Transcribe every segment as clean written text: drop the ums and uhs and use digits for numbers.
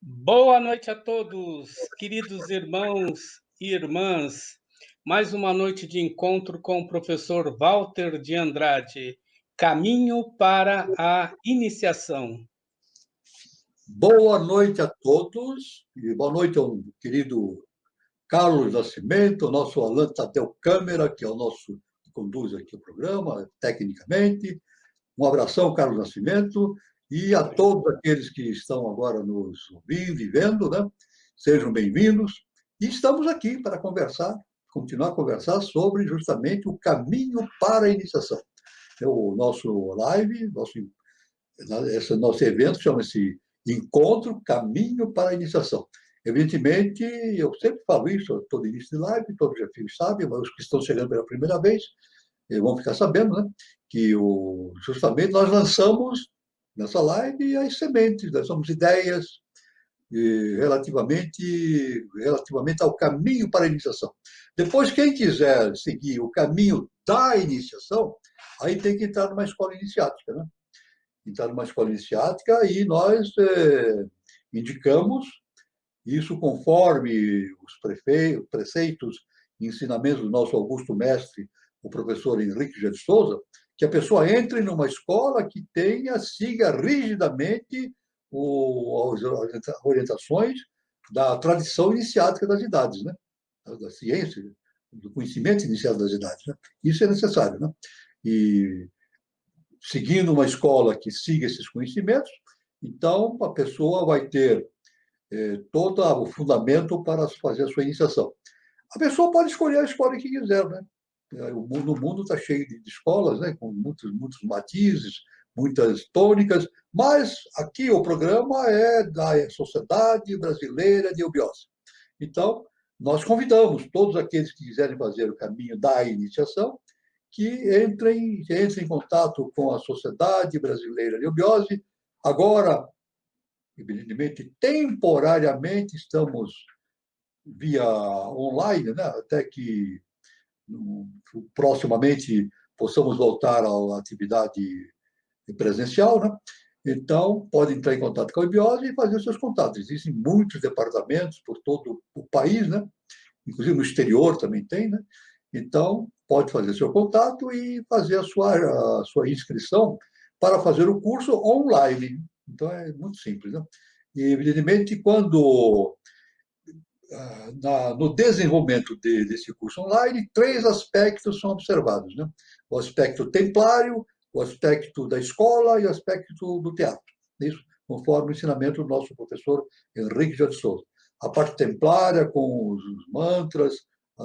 Boa noite a todos, queridos irmãos e irmãs. Mais uma noite de encontro com o professor Walter de Andrade. Caminho para a iniciação. Boa noite a todos, e boa noite ao querido Carlos Nascimento, nosso Alan Tadeu Câmara, que é o nosso que conduz aqui o programa, tecnicamente. Um abração, Carlos Nascimento, e a todos aqueles que estão agora nos ouvindo e vendo, né? Sejam bem-vindos. E estamos aqui para conversar, continuar a conversar sobre justamente o caminho para a iniciação. O nosso live, esse nosso evento chama-se Encontro Caminho para a Iniciação. Evidentemente, eu sempre falo isso, todo início de live, todos já sabem, mas os que estão chegando pela primeira vez vão ficar sabendo, né, que justamente nós lançamos nessa live as sementes, nós somos ideias relativamente ao caminho para a iniciação. Depois, quem quiser seguir o caminho da iniciação, aí tem que entrar numa escola iniciática, né? Entrar numa escola iniciática e nós indicamos isso conforme os preceitos e ensinamentos do nosso augusto mestre, o professor Henrique G. de Souza, que a pessoa entre numa escola que siga rigidamente as orientações da tradição iniciática das idades, né? Da ciência, do conhecimento iniciado das idades. Né? Isso é necessário. Né? E seguindo uma escola que siga esses conhecimentos, então a pessoa vai ter todo o fundamento para fazer a sua iniciação. A pessoa pode escolher a escola que quiser, né? O mundo está cheio de escolas, né? Com muitos matizes, muitas tônicas, mas aqui o programa é da Sociedade Brasileira de Eubiose. Então, nós convidamos todos aqueles que quiserem fazer o caminho da iniciação que entrem em contato com a Sociedade Brasileira de Eubiose. Agora, evidentemente, temporariamente, estamos via online, né? Até que proximamente possamos voltar à atividade presencial, né? Então, pode entrar em contato com a Eubiose e fazer os seus contatos. Existem muitos departamentos por todo o país, né? Inclusive no exterior também tem, né? Então, pode fazer seu contato e fazer a sua inscrição para fazer o curso online. Então, é muito simples. Né? E, evidentemente, no desenvolvimento desse curso online, 3 aspectos são observados. Né? O aspecto templário, o aspecto da escola e o aspecto do teatro. Isso conforme o ensinamento do nosso professor Henrique de Souza. A parte templária, com os mantras,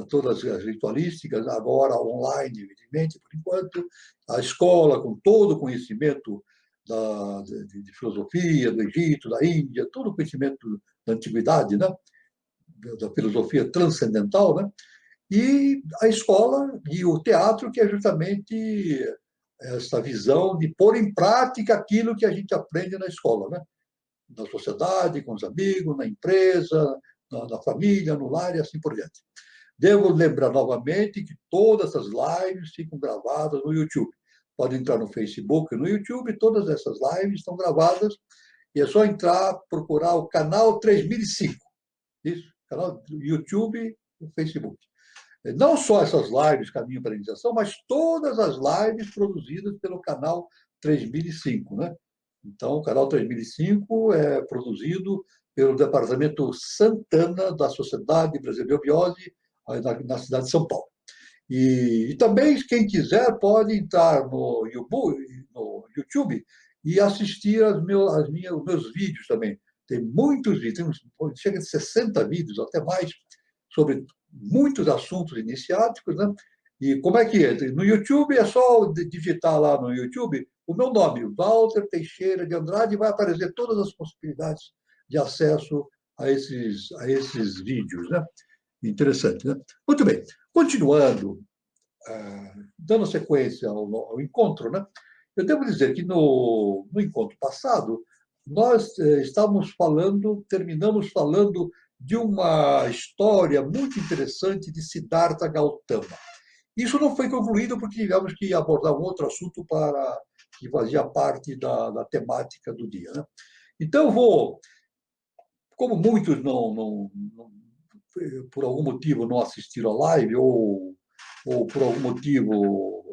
todas as ritualísticas, agora online, evidentemente, por enquanto, a escola com todo o conhecimento de filosofia do Egito, da Índia, todo o conhecimento da antiguidade, né? Da filosofia transcendental, né? E a escola e o teatro, que é justamente essa visão de pôr em prática aquilo que a gente aprende na escola, né? Na sociedade, com os amigos, na empresa, na família, no lar e assim por diante. Devo lembrar novamente que todas essas lives ficam gravadas no YouTube. Pode entrar no Facebook e no YouTube, todas essas lives estão gravadas e é só entrar, procurar o canal 3005. Isso, canal do YouTube e Facebook. Não só essas lives Caminho para a Iniciação, mas todas as lives produzidas pelo canal 3005, né? Então, o canal 3005 é produzido pelo Departamento Santana da Sociedade Brasileira de Eubiose, na cidade de São Paulo. E também, quem quiser, pode entrar no YouTube e assistir os meus vídeos também. Tem muitos vídeos, chega de 60 vídeos, até mais, sobre muitos assuntos iniciáticos, né? E como é que entra? No YouTube é só digitar lá no YouTube o meu nome, Walter Teixeira de Andrade, e vai aparecer todas as possibilidades de acesso a esses vídeos, né? Interessante, né? Muito bem. Continuando, dando sequência ao encontro, né? Eu devo dizer que no encontro passado, nós terminamos falando de uma história muito interessante de Siddhartha Gautama. Isso não foi concluído porque tivemos que abordar um outro assunto que fazia parte da temática do dia. Né? Então, eu vou como muitos por algum motivo não assistiram a live, ou por algum motivo,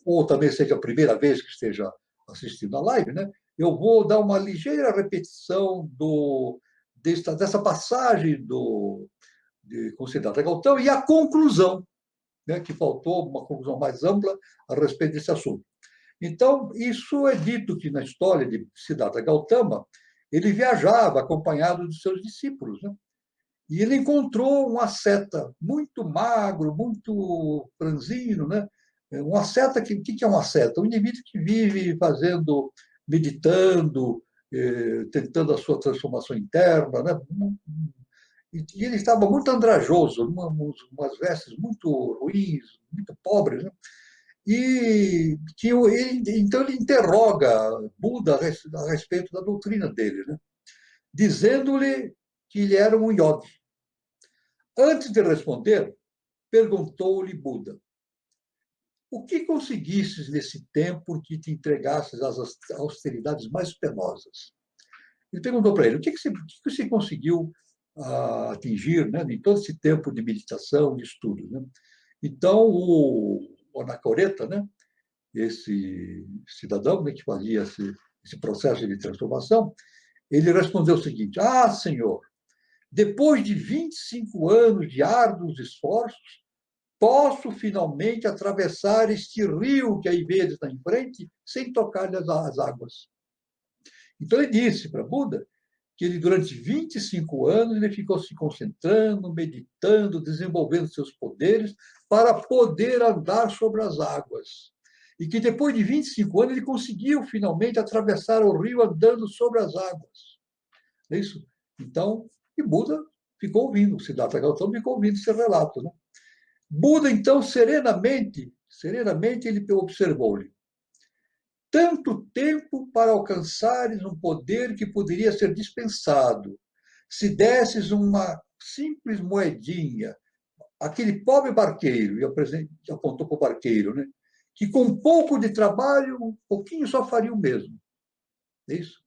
ou também seja a primeira vez que esteja assistindo a live, né? Eu vou dar uma ligeira repetição dessa passagem de Considerata Galtão e a conclusão, né, que faltou uma conclusão mais ampla a respeito desse assunto. Então, isso é dito que na história de Siddhartha Gautama, ele viajava acompanhado dos seus discípulos, né? E ele encontrou um asceta muito magro, muito franzino, né? Um asceta, o que é um asceta? Um indivíduo que vive fazendo, meditando, tentando a sua transformação interna, né? E ele estava muito andrajoso, umas vestes muito ruins, muito pobres, né? Então ele interroga Buda a respeito da doutrina dele, né? Dizendo-lhe que ele era um yogi. Antes de responder, perguntou-lhe Buda: o que conseguistes nesse tempo que te entregastes às austeridades mais penosas? Ele perguntou para ele: o que você conseguiu atingir, né, em todo esse tempo de meditação, de estudo? Né? Então, o Anacoreta, né, esse cidadão, né, que fazia esse processo de transformação, ele respondeu o seguinte: ah, Senhor, depois de 25 anos de árduos esforços, posso finalmente atravessar este rio que aí vedes na frente sem tocar as águas. Então ele disse para Buda que ele, durante 25 anos, ele ficou se concentrando, meditando, desenvolvendo seus poderes para poder andar sobre as águas. E que depois de 25 anos ele conseguiu finalmente atravessar o rio andando sobre as águas. É isso? Então, e Buda ficou ouvindo, Siddhartha Gautama ficou ouvindo esse relato. Né? Buda, então, serenamente, ele observou-lhe: tanto tempo para alcançares um poder que poderia ser dispensado, se desses uma simples moedinha, aquele pobre barqueiro, e apontou para o barqueiro, né? Que com um pouco de trabalho, um pouquinho só faria o mesmo. É isso?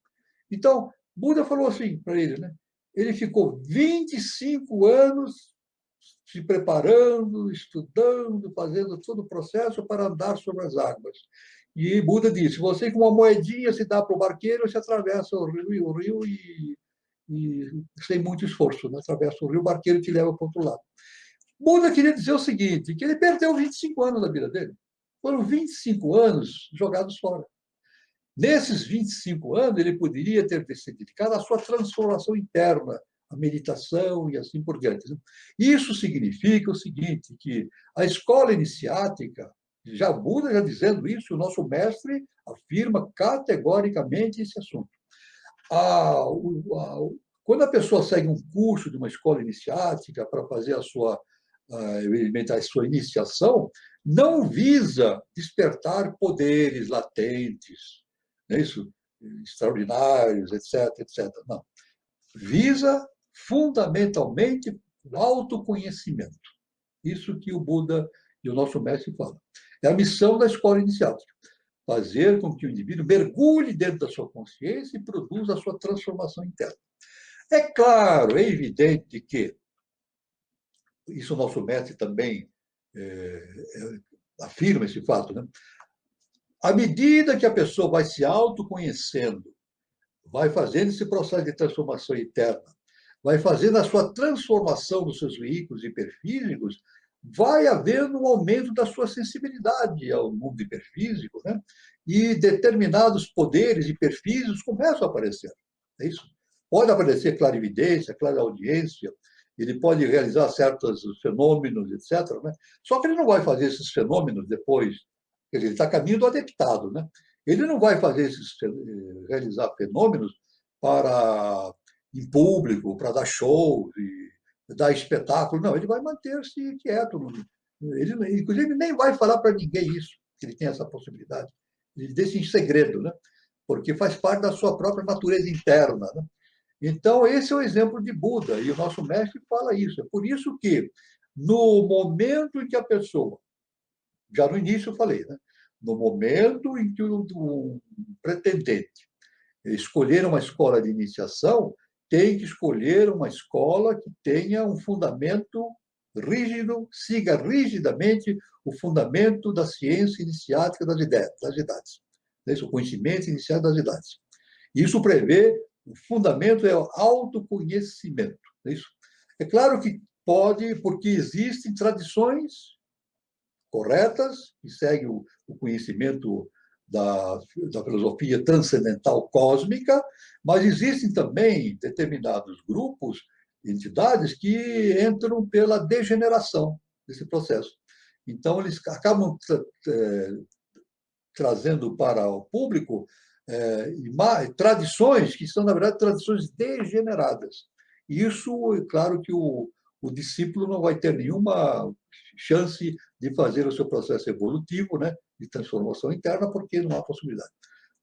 Então, Buda falou assim para ele, né? Ele ficou 25 anos se preparando, estudando, fazendo todo o processo para andar sobre as águas. E Buda disse: você com uma moedinha se dá para o barqueiro, se atravessa o rio e sem muito esforço, né? Atravessa o rio, o barqueiro te leva para o outro lado. Buda queria dizer o seguinte, que ele perdeu 25 anos da vida dele. Foram 25 anos jogados fora. Nesses 25 anos, ele poderia ter se dedicado à sua transformação interna, a meditação e assim por diante. Isso significa o seguinte, que a escola iniciática, já Buda já dizendo isso, o nosso mestre afirma categoricamente esse assunto. Quando a pessoa segue um curso de uma escola iniciática para fazer a sua iniciação, não visa despertar poderes latentes, não é isso? Extraordinários, etc, etc. Não. Visa fundamentalmente o autoconhecimento. Isso que o Buda e o nosso mestre falam. É a missão da escola iniciática. Fazer com que o indivíduo mergulhe dentro da sua consciência e produza a sua transformação interna. É claro, é evidente que isso o nosso mestre também afirma esse fato, né? À medida que a pessoa vai se autoconhecendo, vai fazendo esse processo de transformação interna, vai fazendo a sua transformação dos seus veículos hiperfísicos, vai havendo um aumento da sua sensibilidade ao mundo hiperfísico, né? E determinados poderes hiperfísicos começam a aparecer. É isso? Pode aparecer clarividência, clareaudiência, ele pode realizar certos fenômenos, etc. Né? Só que ele não vai fazer esses fenômenos depois, quer dizer, ele está caminho do adeptado, né? Ele não vai realizar fenômenos para em público, para dar shows e dar espetáculo. Não, ele vai manter-se quieto. Ele, inclusive, nem vai falar para ninguém isso, que ele tem essa possibilidade. Ele deixa em segredo, né? Porque faz parte da sua própria natureza interna. Né? Então, esse é o exemplo de Buda, e o nosso mestre fala isso. É por isso que, no momento em que a pessoa, já no início eu falei, né? No momento em que um pretendente escolher uma escola de iniciação, tem que escolher uma escola que tenha um fundamento rígido, siga rigidamente o fundamento da ciência iniciática das idades. O conhecimento iniciático das idades. Isso prevê, o fundamento é o autoconhecimento. Isso. É claro que pode, porque existem tradições corretas, que seguem o conhecimento da filosofia transcendental cósmica, mas existem também determinados grupos, entidades, que entram pela degeneração desse processo. Então, eles acabam trazendo para o público tradições que são, na verdade, tradições degeneradas. E isso, é claro que o discípulo não vai ter nenhuma chance de fazer o seu processo evolutivo, né, de transformação interna, porque não há possibilidade.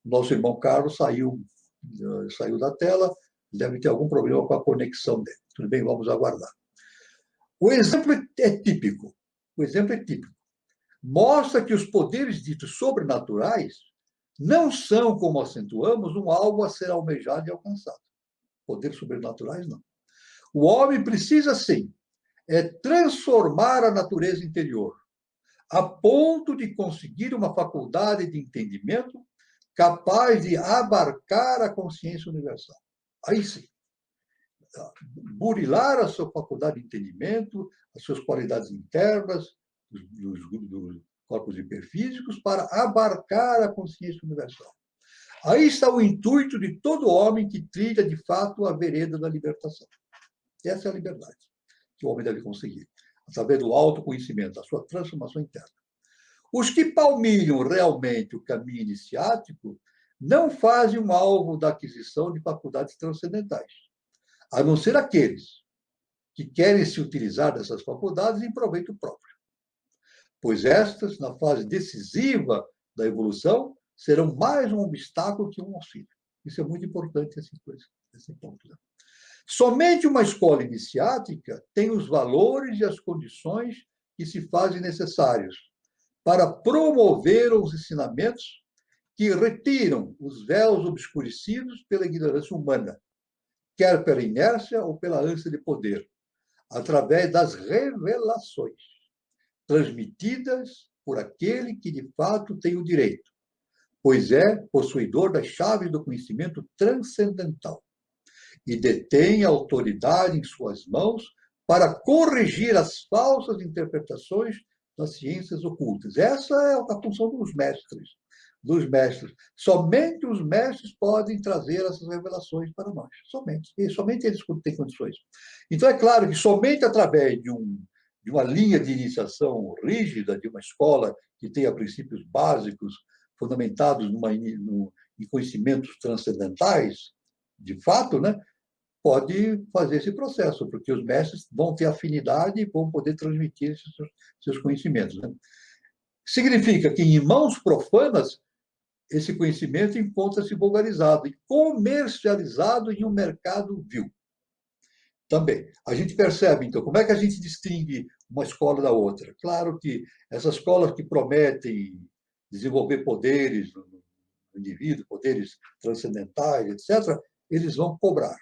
Nosso irmão Carlos saiu da tela, deve ter algum problema com a conexão dele. Tudo bem, vamos aguardar. O exemplo é típico. O exemplo é típico. Mostra que os poderes ditos sobrenaturais não são, como acentuamos, um algo a ser almejado e alcançado. Poderes sobrenaturais, não. O homem precisa, sim, transformar a natureza interior, a ponto de conseguir uma faculdade de entendimento capaz de abarcar a consciência universal. Aí sim. Burilar a sua faculdade de entendimento, as suas qualidades internas, dos corpos hiperfísicos, para abarcar a consciência universal. Aí está o intuito de todo homem que trilha, de fato, a vereda da libertação. Essa é a liberdade que o homem deve conseguir, através do autoconhecimento, da sua transformação interna. Os que palmilham realmente o caminho iniciático não fazem um alvo da aquisição de faculdades transcendentais, a não ser aqueles que querem se utilizar dessas faculdades em proveito próprio, pois estas, na fase decisiva da evolução, serão mais um obstáculo que um auxílio. Isso é muito importante, esse ponto. Somente uma escola iniciática tem os valores e as condições que se fazem necessários para promover os ensinamentos que retiram os véus obscurecidos pela ignorância humana, quer pela inércia ou pela ânsia de poder, através das revelações transmitidas por aquele que de fato tem o direito, pois é possuidor das chaves do conhecimento transcendental e detém a autoridade em suas mãos para corrigir as falsas interpretações das ciências ocultas. Essa é a função dos mestres. Somente os mestres podem trazer essas revelações para nós. Somente. E somente eles têm condições. Então, é claro que somente através de uma linha de iniciação rígida, de uma escola que tenha princípios básicos, fundamentados em conhecimentos transcendentais, de fato, né, pode fazer esse processo, porque os mestres vão ter afinidade e vão poder transmitir esses seus conhecimentos. Né? Significa que, em mãos profanas, esse conhecimento encontra-se vulgarizado e comercializado em um mercado vil. Também. A gente percebe, então, como é que a gente distingue uma escola da outra? Claro que essas escolas que prometem desenvolver poderes no indivíduo, poderes transcendentais, etc., eles vão cobrar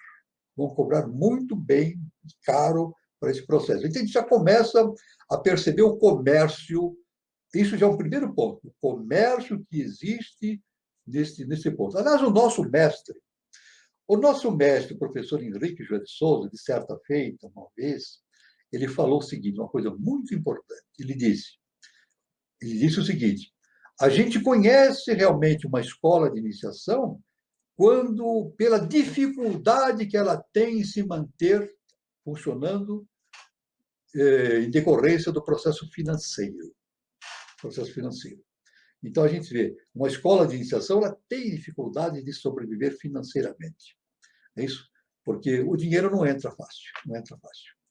muito bem, caro, para esse processo. Então, a gente já começa a perceber o comércio. Isso já é um primeiro ponto, o comércio que existe nesse ponto. Aliás, o nosso mestre, o professor Henrique João de Souza, de certa feita, uma vez, ele falou o seguinte, uma coisa muito importante. Ele disse o seguinte: a gente conhece realmente uma escola de iniciação quando, pela dificuldade que ela tem em se manter funcionando em decorrência do processo financeiro. Então, a gente vê, uma escola de iniciação ela tem dificuldade de sobreviver financeiramente. É isso? Porque o dinheiro não entra fácil.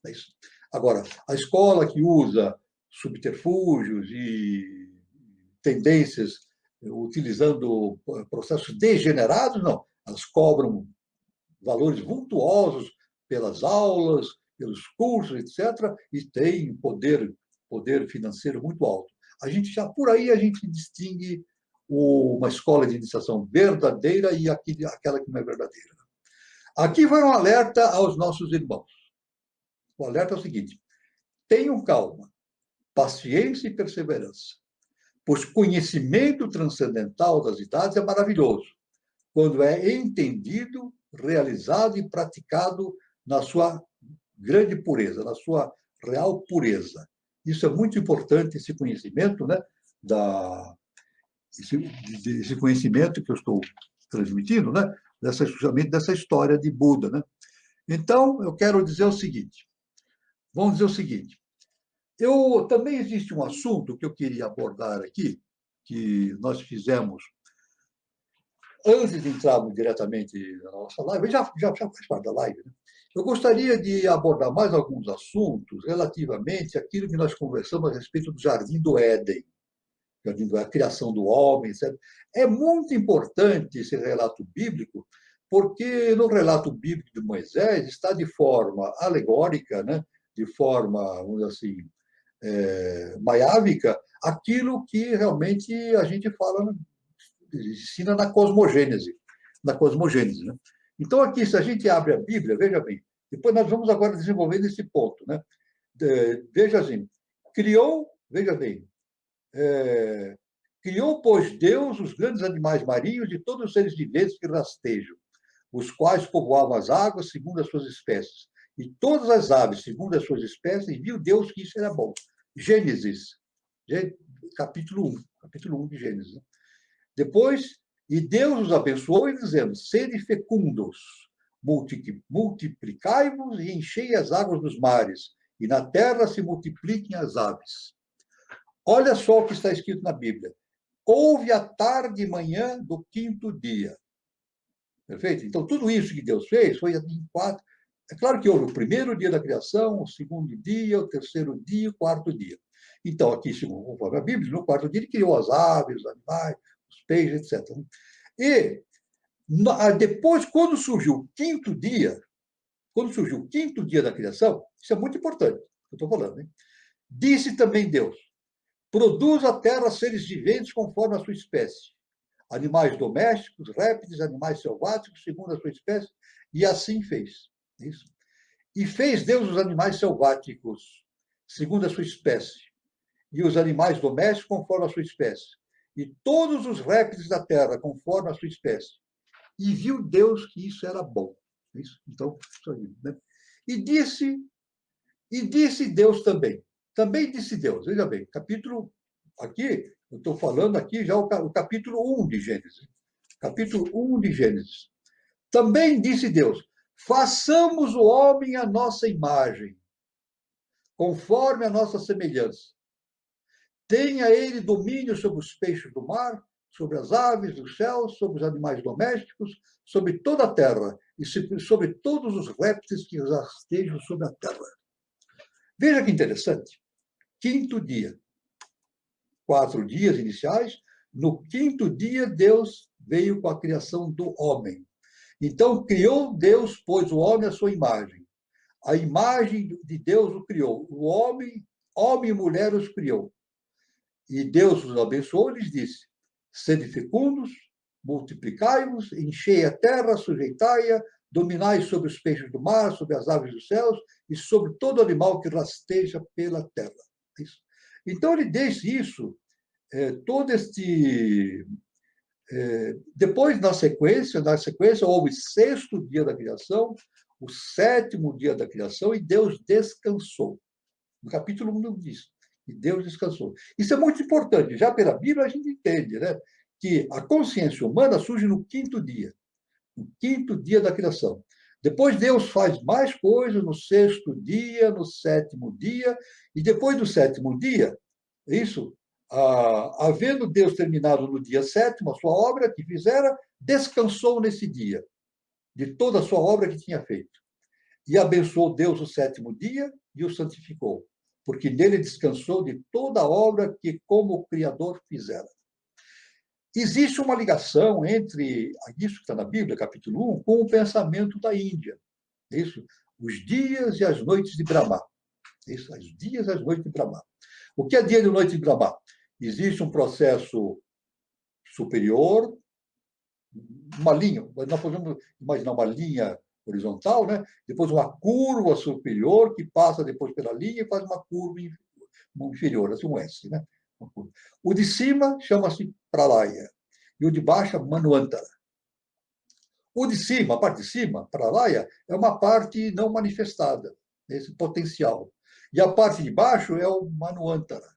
É isso. Agora, a escola que usa subterfúgios e tendências utilizando processos degenerados, não. Elas cobram valores vultuosos pelas aulas, pelos cursos, etc., e tem poder financeiro muito alto. Por aí a gente distingue uma escola de iniciação verdadeira e aquela que não é verdadeira. Aqui vai um alerta aos nossos irmãos. O alerta é o seguinte: tenham calma, paciência e perseverança, pois conhecimento transcendental das idades é maravilhoso, quando é entendido, realizado e praticado na sua grande pureza, na sua real pureza. Isso é muito importante, esse conhecimento, né? Esse conhecimento que eu estou transmitindo, né? Justamente dessa história de Buda, né? Então, eu quero dizer o seguinte, vamos dizer o seguinte, também existe um assunto que eu queria abordar aqui, que nós fizemos antes de entrarmos diretamente na nossa live, já faz parte da live, né? Eu gostaria de abordar mais alguns assuntos relativamente àquilo que nós conversamos a respeito do Jardim do Éden, a criação do homem, etc. É muito importante esse relato bíblico, porque no relato bíblico de Moisés está de forma alegórica, né? De forma, vamos dizer assim, maiávica, aquilo que realmente a gente fala, ensina na cosmogênese. Na cosmogênese, né? Então, aqui, se a gente abre a Bíblia, veja bem, depois nós vamos agora desenvolver esse ponto, né? Veja assim, veja bem, criou, pois, Deus os grandes animais marinhos e todos os seres viventes que rastejam, os quais povoavam as águas segundo as suas espécies, e todas as aves segundo as suas espécies, e viu Deus que isso era bom. Gênesis, capítulo 1 de Gênesis. Né? Depois, e Deus os abençoou, dizendo, sede fecundos, multiplicai-vos e enchei as águas dos mares, e na terra se multipliquem as aves. Olha só o que está escrito na Bíblia. Houve a tarde e manhã do quinto dia. Perfeito? Então, tudo isso que Deus fez foi em 4. É claro que houve o primeiro dia da criação, o segundo dia, o terceiro dia, o quarto dia. Então, aqui, conforme a Bíblia, no quarto dia ele criou as aves, os animais, os peixes, etc. E depois, quando surgiu o quinto dia da criação, isso é muito importante, eu estou falando, hein? Disse também Deus, produz a terra seres viventes conforme a sua espécie, animais domésticos, répteis, animais selváticos, segundo a sua espécie, e assim fez. Isso. E fez Deus os animais selváticos, segundo a sua espécie, e os animais domésticos conforme a sua espécie, e todos os répteis da terra conforme a sua espécie. E viu Deus que isso era bom. Isso. Então, isso aí, né? E disse Deus também. Também disse Deus, veja bem, capítulo, aqui, eu estou falando aqui já o capítulo 1 de Gênesis. Capítulo 1 de Gênesis. Também disse Deus, façamos o homem à nossa imagem, conforme a nossa semelhança. Tenha ele domínio sobre os peixes do mar, sobre as aves do céu, sobre os animais domésticos, sobre toda a terra e sobre todos os répteis que rastejam sobre a terra. Veja que interessante. Quinto dia. 4 dias iniciais. No quinto dia, Deus veio com a criação do homem. Então, criou Deus, pois o homem à sua imagem. A imagem de Deus o criou. O homem e mulher os criou. E Deus os abençoou e lhes disse, sede fecundos, multiplicai-vos, enchei a terra, sujeitai-a, dominai sobre os peixes do mar, sobre as aves dos céus e sobre todo animal que rasteja pela terra. Isso. Então, ele deixa isso, todo este... depois, na sequência, houve o 6º dia da criação, o 7º dia da criação, e Deus descansou. No capítulo 1 diz, e Deus descansou. Isso é muito importante. Já pela Bíblia a gente entende, né, que a consciência humana surge no 5º dia. No 5º dia da criação. Depois Deus faz mais coisas no 6º dia, no 7º dia, e depois do 7º dia, havendo Deus terminado no dia 7º a sua obra que fizera, descansou nesse dia de toda a sua obra que tinha feito. E abençoou Deus o 7º dia e o santificou, porque nele descansou de toda a obra que como Criador fizera. Existe uma ligação entre isso que está na Bíblia, capítulo 1, com o pensamento da Índia. Isso, os dias e as noites de Brahma. Isso, os dias e as noites de Brahma. O que é dia e noite de Brahma? Existe um processo superior, uma linha, nós podemos imaginar uma linha horizontal, né? Depois uma curva superior que passa depois pela linha e faz uma curva inferior, assim um S, né? O de cima chama-se Pralaya e o de baixo Manvantara. O de cima, a parte de cima, Pralaya, é uma parte não manifestada, esse potencial. E a parte de baixo é o Manvantara.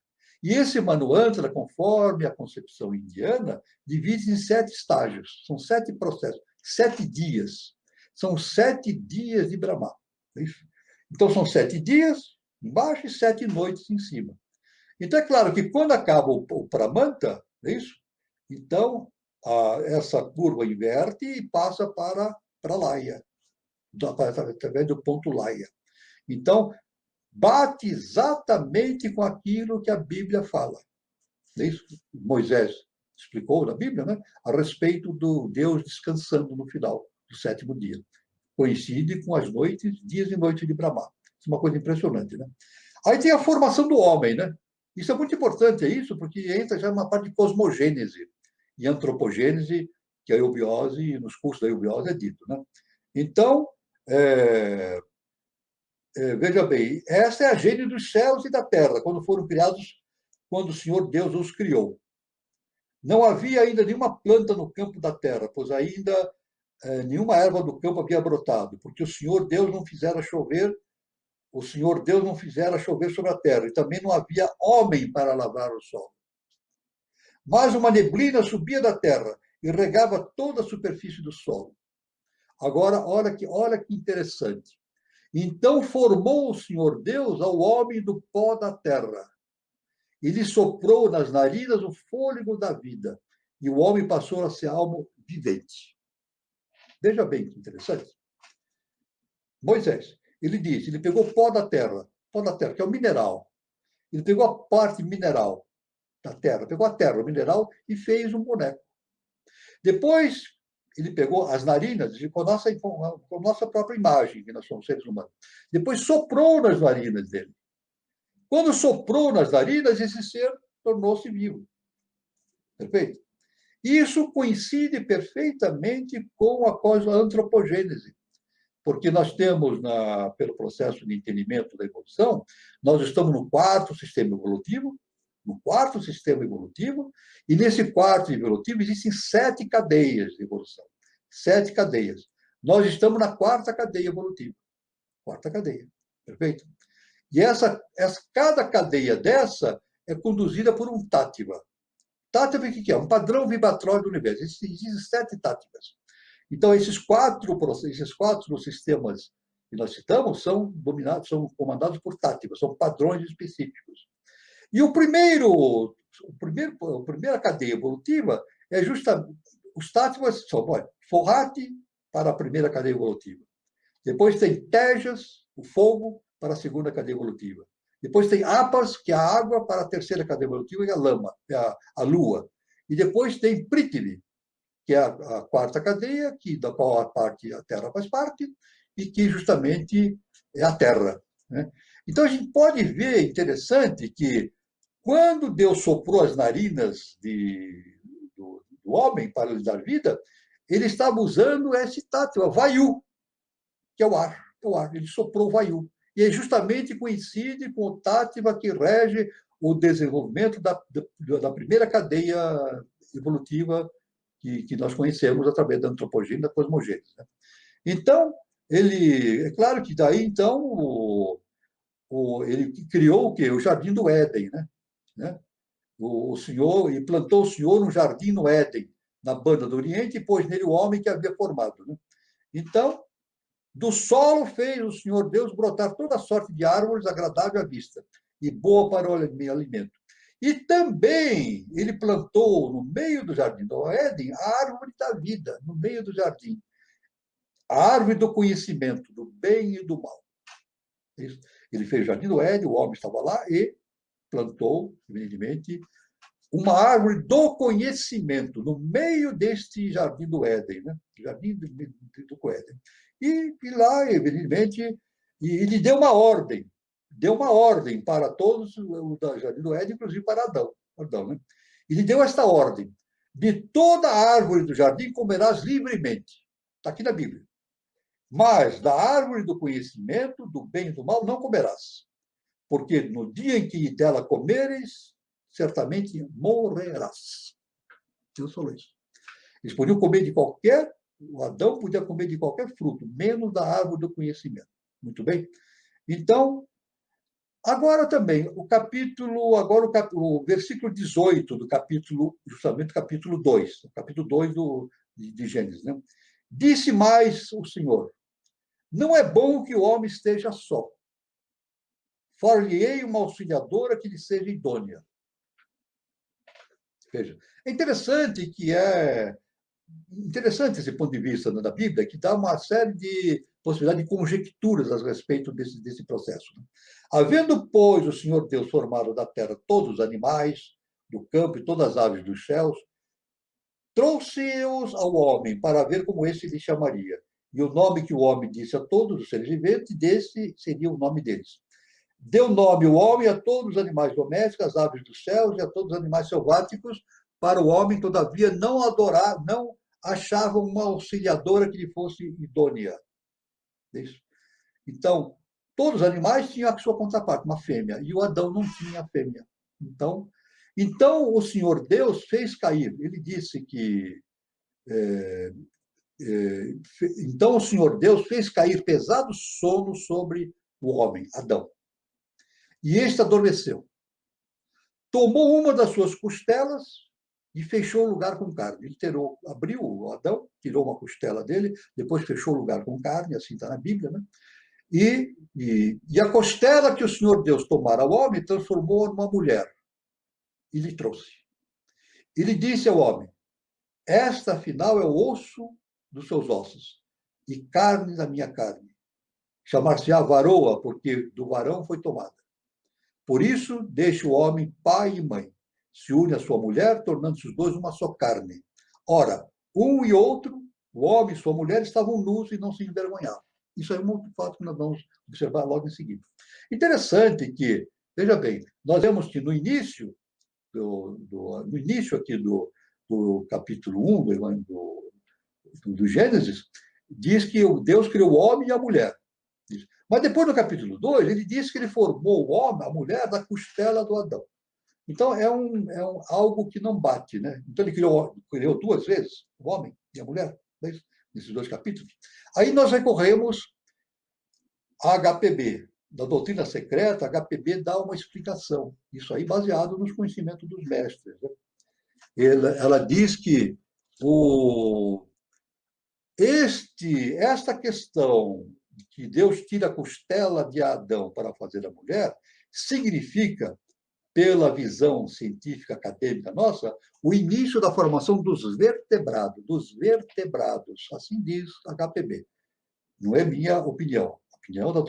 E esse Manvantara, conforme a concepção indiana, divide em 7 estágios, são 7 processos, 7 dias. São 7 dias de Brahma. Então, são 7 dias embaixo e 7 noites em cima. Então, é claro que quando acaba o Pramanta, é isso? Então, essa curva inverte e passa para Laya, através do ponto Laya. Então, bate exatamente com aquilo que a Bíblia fala. É isso? Moisés explicou na Bíblia, né? A respeito do Deus descansando no final do 7º dia. Coincide com as noites, dias e noites de Brahma. Isso é uma coisa impressionante, né? Aí tem a formação do homem, né? Isso é muito importante, é isso, porque entra já uma parte de cosmogênese e antropogênese, que a eubiose, nos cursos da eubiose é dito, né? Então, veja bem, essa é a gênese dos céus e da terra, quando foram criados, quando o Senhor Deus os criou. Não havia ainda nenhuma planta no campo da terra, pois ainda nenhuma erva do campo havia brotado, porque o Senhor Deus não fizera chover sobre a terra, e também não havia homem para lavar o solo. Mas uma neblina subia da terra e regava toda a superfície do solo. Agora, olha que interessante. Então formou o Senhor Deus ao homem do pó da terra. E lhe soprou nas narinas o fôlego da vida. E o homem passou a ser alma vivente. Veja bem que interessante. Moisés, ele pegou o pó da terra, que é o mineral. Ele pegou a parte mineral da terra, pegou a terra, o mineral, e fez um boneco. Depois, ele pegou as narinas com a nossa própria imagem, que nós somos seres humanos. Depois soprou nas narinas dele. Quando soprou nas narinas, esse ser tornou-se vivo. Perfeito? Isso coincide perfeitamente com a antropogênese, porque nós temos, pelo processo de entendimento da evolução, nós estamos no 4º sistema evolutivo, e nesse 4º evolutivo existem 7 cadeias de evolução. 7 cadeias. Nós estamos na 4ª cadeia evolutiva. 4ª cadeia. Perfeito? E cada cadeia dessa é conduzida por um tátiva. Tátiva, o que é? Um padrão vibratório do universo. Existem 7 tátivas. Então, esses 4 sistemas que nós citamos são comandados por tátivas, são padrões específicos. E a primeira cadeia evolutiva é justamente os táttivas são Forrati para a primeira cadeia evolutiva. Depois tem Tejas, o fogo, para a segunda cadeia evolutiva. Depois tem Apas, que é a água, para a terceira cadeia evolutiva, e a lama, a lua. E depois tem Prithvi, que é a 4ª cadeia, da qual a Terra faz parte, e que justamente é a Terra. Né? Então, a gente pode ver, interessante, que quando Deus soprou as narinas do homem para lhe dar vida, ele estava usando esse tátil, a Vayu, que é o ar. Ele soprou o Vayu. E justamente coincide com o tátiva que rege o desenvolvimento da primeira cadeia evolutiva que nós conhecemos através da antropogênese e da cosmogênese. Né? Então, é claro que daí, então, ele criou o quê? O Jardim do Éden, né? O Senhor, e plantou o Senhor no Jardim no Éden, na banda do Oriente, e pôs nele o homem que havia formado. Né? Então, do solo fez o Senhor Deus brotar toda sorte de árvores agradável à vista e boa para o alimento. E também ele plantou no meio do jardim do Éden a árvore da vida, no meio do jardim. A árvore do conhecimento, do bem e do mal. Ele fez o jardim do Éden, o homem estava lá e plantou, evidentemente, uma árvore do conhecimento no meio deste jardim do Éden, né? Jardim do Éden. E lá, evidentemente, ele deu uma ordem para todos o Jardim do Éden, inclusive para Adão, né? Ele deu esta ordem: de toda a árvore do jardim comerás livremente. Está aqui na Bíblia. Mas da árvore do conhecimento, do bem e do mal, não comerás, porque no dia em que dela comeres, certamente morrerás. Deus falou isso. Eles podiam comer de qualquer, o Adão podia comer de qualquer fruto, menos da árvore do conhecimento. Muito bem? Então, agora também, o versículo 18 do capítulo, justamente capítulo 2, o capítulo 2 de Gênesis, né? Disse mais o Senhor: não é bom que o homem esteja só. Far-lhe-ei uma auxiliadora que lhe seja idônea. Veja, é interessante esse ponto de vista, né, da Bíblia, que dá uma série de possibilidades de conjecturas a respeito desse processo. Havendo, pois, o Senhor Deus formado da terra todos os animais do campo e todas as aves dos céus, trouxe-os ao homem para ver como esse lhe chamaria. E o nome que o homem disse a todos os seres viventes, desse seria o nome deles. Deu nome o homem a todos os animais domésticos, às aves dos céus e a todos os animais selváticos. Para o homem, todavia, não achava uma auxiliadora que lhe fosse idônea. Isso. Então, todos os animais tinham a sua contraparte, uma fêmea, e o Adão não tinha fêmea. Então o Senhor Deus fez cair. Ele disse que então o Senhor Deus fez cair pesado sono sobre o homem, Adão. E este adormeceu. Tomou uma das suas costelas e fechou o lugar com carne. Ele abriu o Adão, tirou uma costela dele, depois fechou o lugar com carne, assim está na Bíblia, né? E a costela que o Senhor Deus tomara ao homem, transformou numa mulher e lhe trouxe. Ele disse ao homem: esta, afinal, é o osso dos seus ossos e carne da minha carne. Chamar-se-á varoa, porque do varão foi tomada. Por isso, deixa o homem pai e mãe, se une à sua mulher, tornando-se os dois uma só carne. Ora, um e outro, o homem e sua mulher, estavam nus e não se envergonhavam. Isso é um outro fato que nós vamos observar logo em seguida. Interessante que, veja bem, nós vemos que no início, no início aqui do capítulo 1 do Gênesis, diz que Deus criou o homem e a mulher. Mas depois, no capítulo 2, ele diz que ele formou o homem, a mulher, da costela do Adão. Então, algo que não bate, né? Então, ele criou duas vezes, o homem e a mulher, nesses dois capítulos. Aí nós recorremos a HPB. Da doutrina secreta, a HPB dá uma explicação. Isso aí baseado nos conhecimentos dos mestres. Né? Ela diz que esta questão de que Deus tira a costela de Adão para fazer a mulher significa, pela visão científica acadêmica nossa, o início da formação dos vertebrados, assim diz a HPB. Não é minha opinião. A opinião da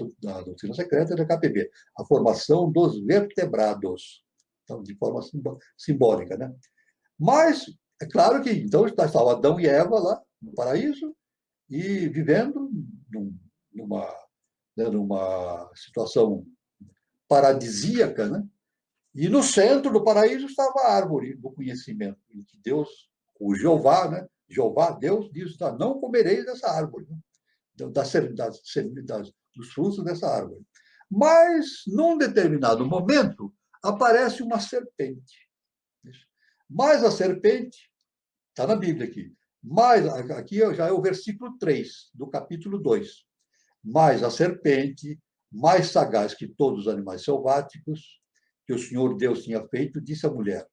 doutrina secreta é da HPB. A formação dos vertebrados, então, de forma simbólica, né? Mas é claro que então estavam Adão e Eva lá no paraíso e vivendo numa situação paradisíaca, né? E no centro do paraíso estava a árvore do conhecimento, em que Deus, o Jeová, né? Jeová, Deus, diz: não comereis dessa árvore, né? Dos frutos dessa árvore. Mas, num determinado momento, aparece uma serpente. Mas a serpente, está na Bíblia aqui, mas aqui já é o versículo 3 do capítulo 2. Mas a serpente, mais sagaz que todos os animais selváticos que o Senhor Deus tinha feito, disse à mulher: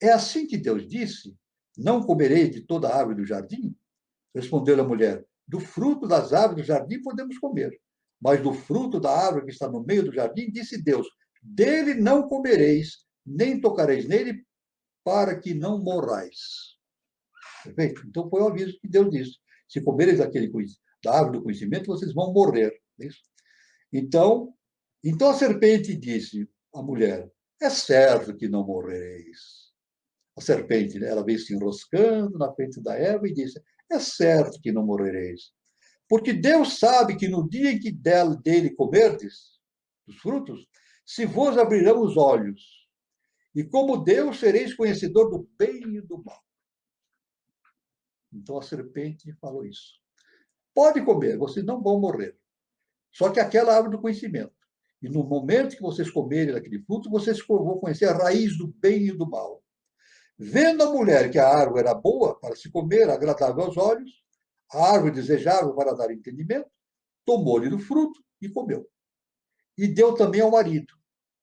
é assim que Deus disse: não comerei de toda a árvore do jardim? Respondeu a mulher: do fruto das árvores do jardim podemos comer, mas do fruto da árvore que está no meio do jardim, disse Deus: dele não comereis, nem tocareis nele, para que não morrais. Perfeito? Então foi o aviso que Deus disse: se comereis da árvore do conhecimento, vocês vão morrer. Então a serpente disse à mulher: é certo que não morrereis. A serpente, ela veio se enroscando na frente da Eva e disse: é certo que não morrereis. Porque Deus sabe que no dia em que dele comerdes dos frutos, se vos abrirão os olhos, e como Deus sereis conhecedor do bem e do mal. Então a serpente falou isso. pode comer, vocês não vão morrer. Só que aquela árvore do conhecimento. E no momento que vocês comerem daquele fruto, vocês vão conhecer a raiz do bem e do mal. Vendo a mulher que a árvore era boa para se comer, agradável aos olhos, a árvore desejável para dar entendimento, tomou-lhe do fruto e comeu. E deu também ao marido.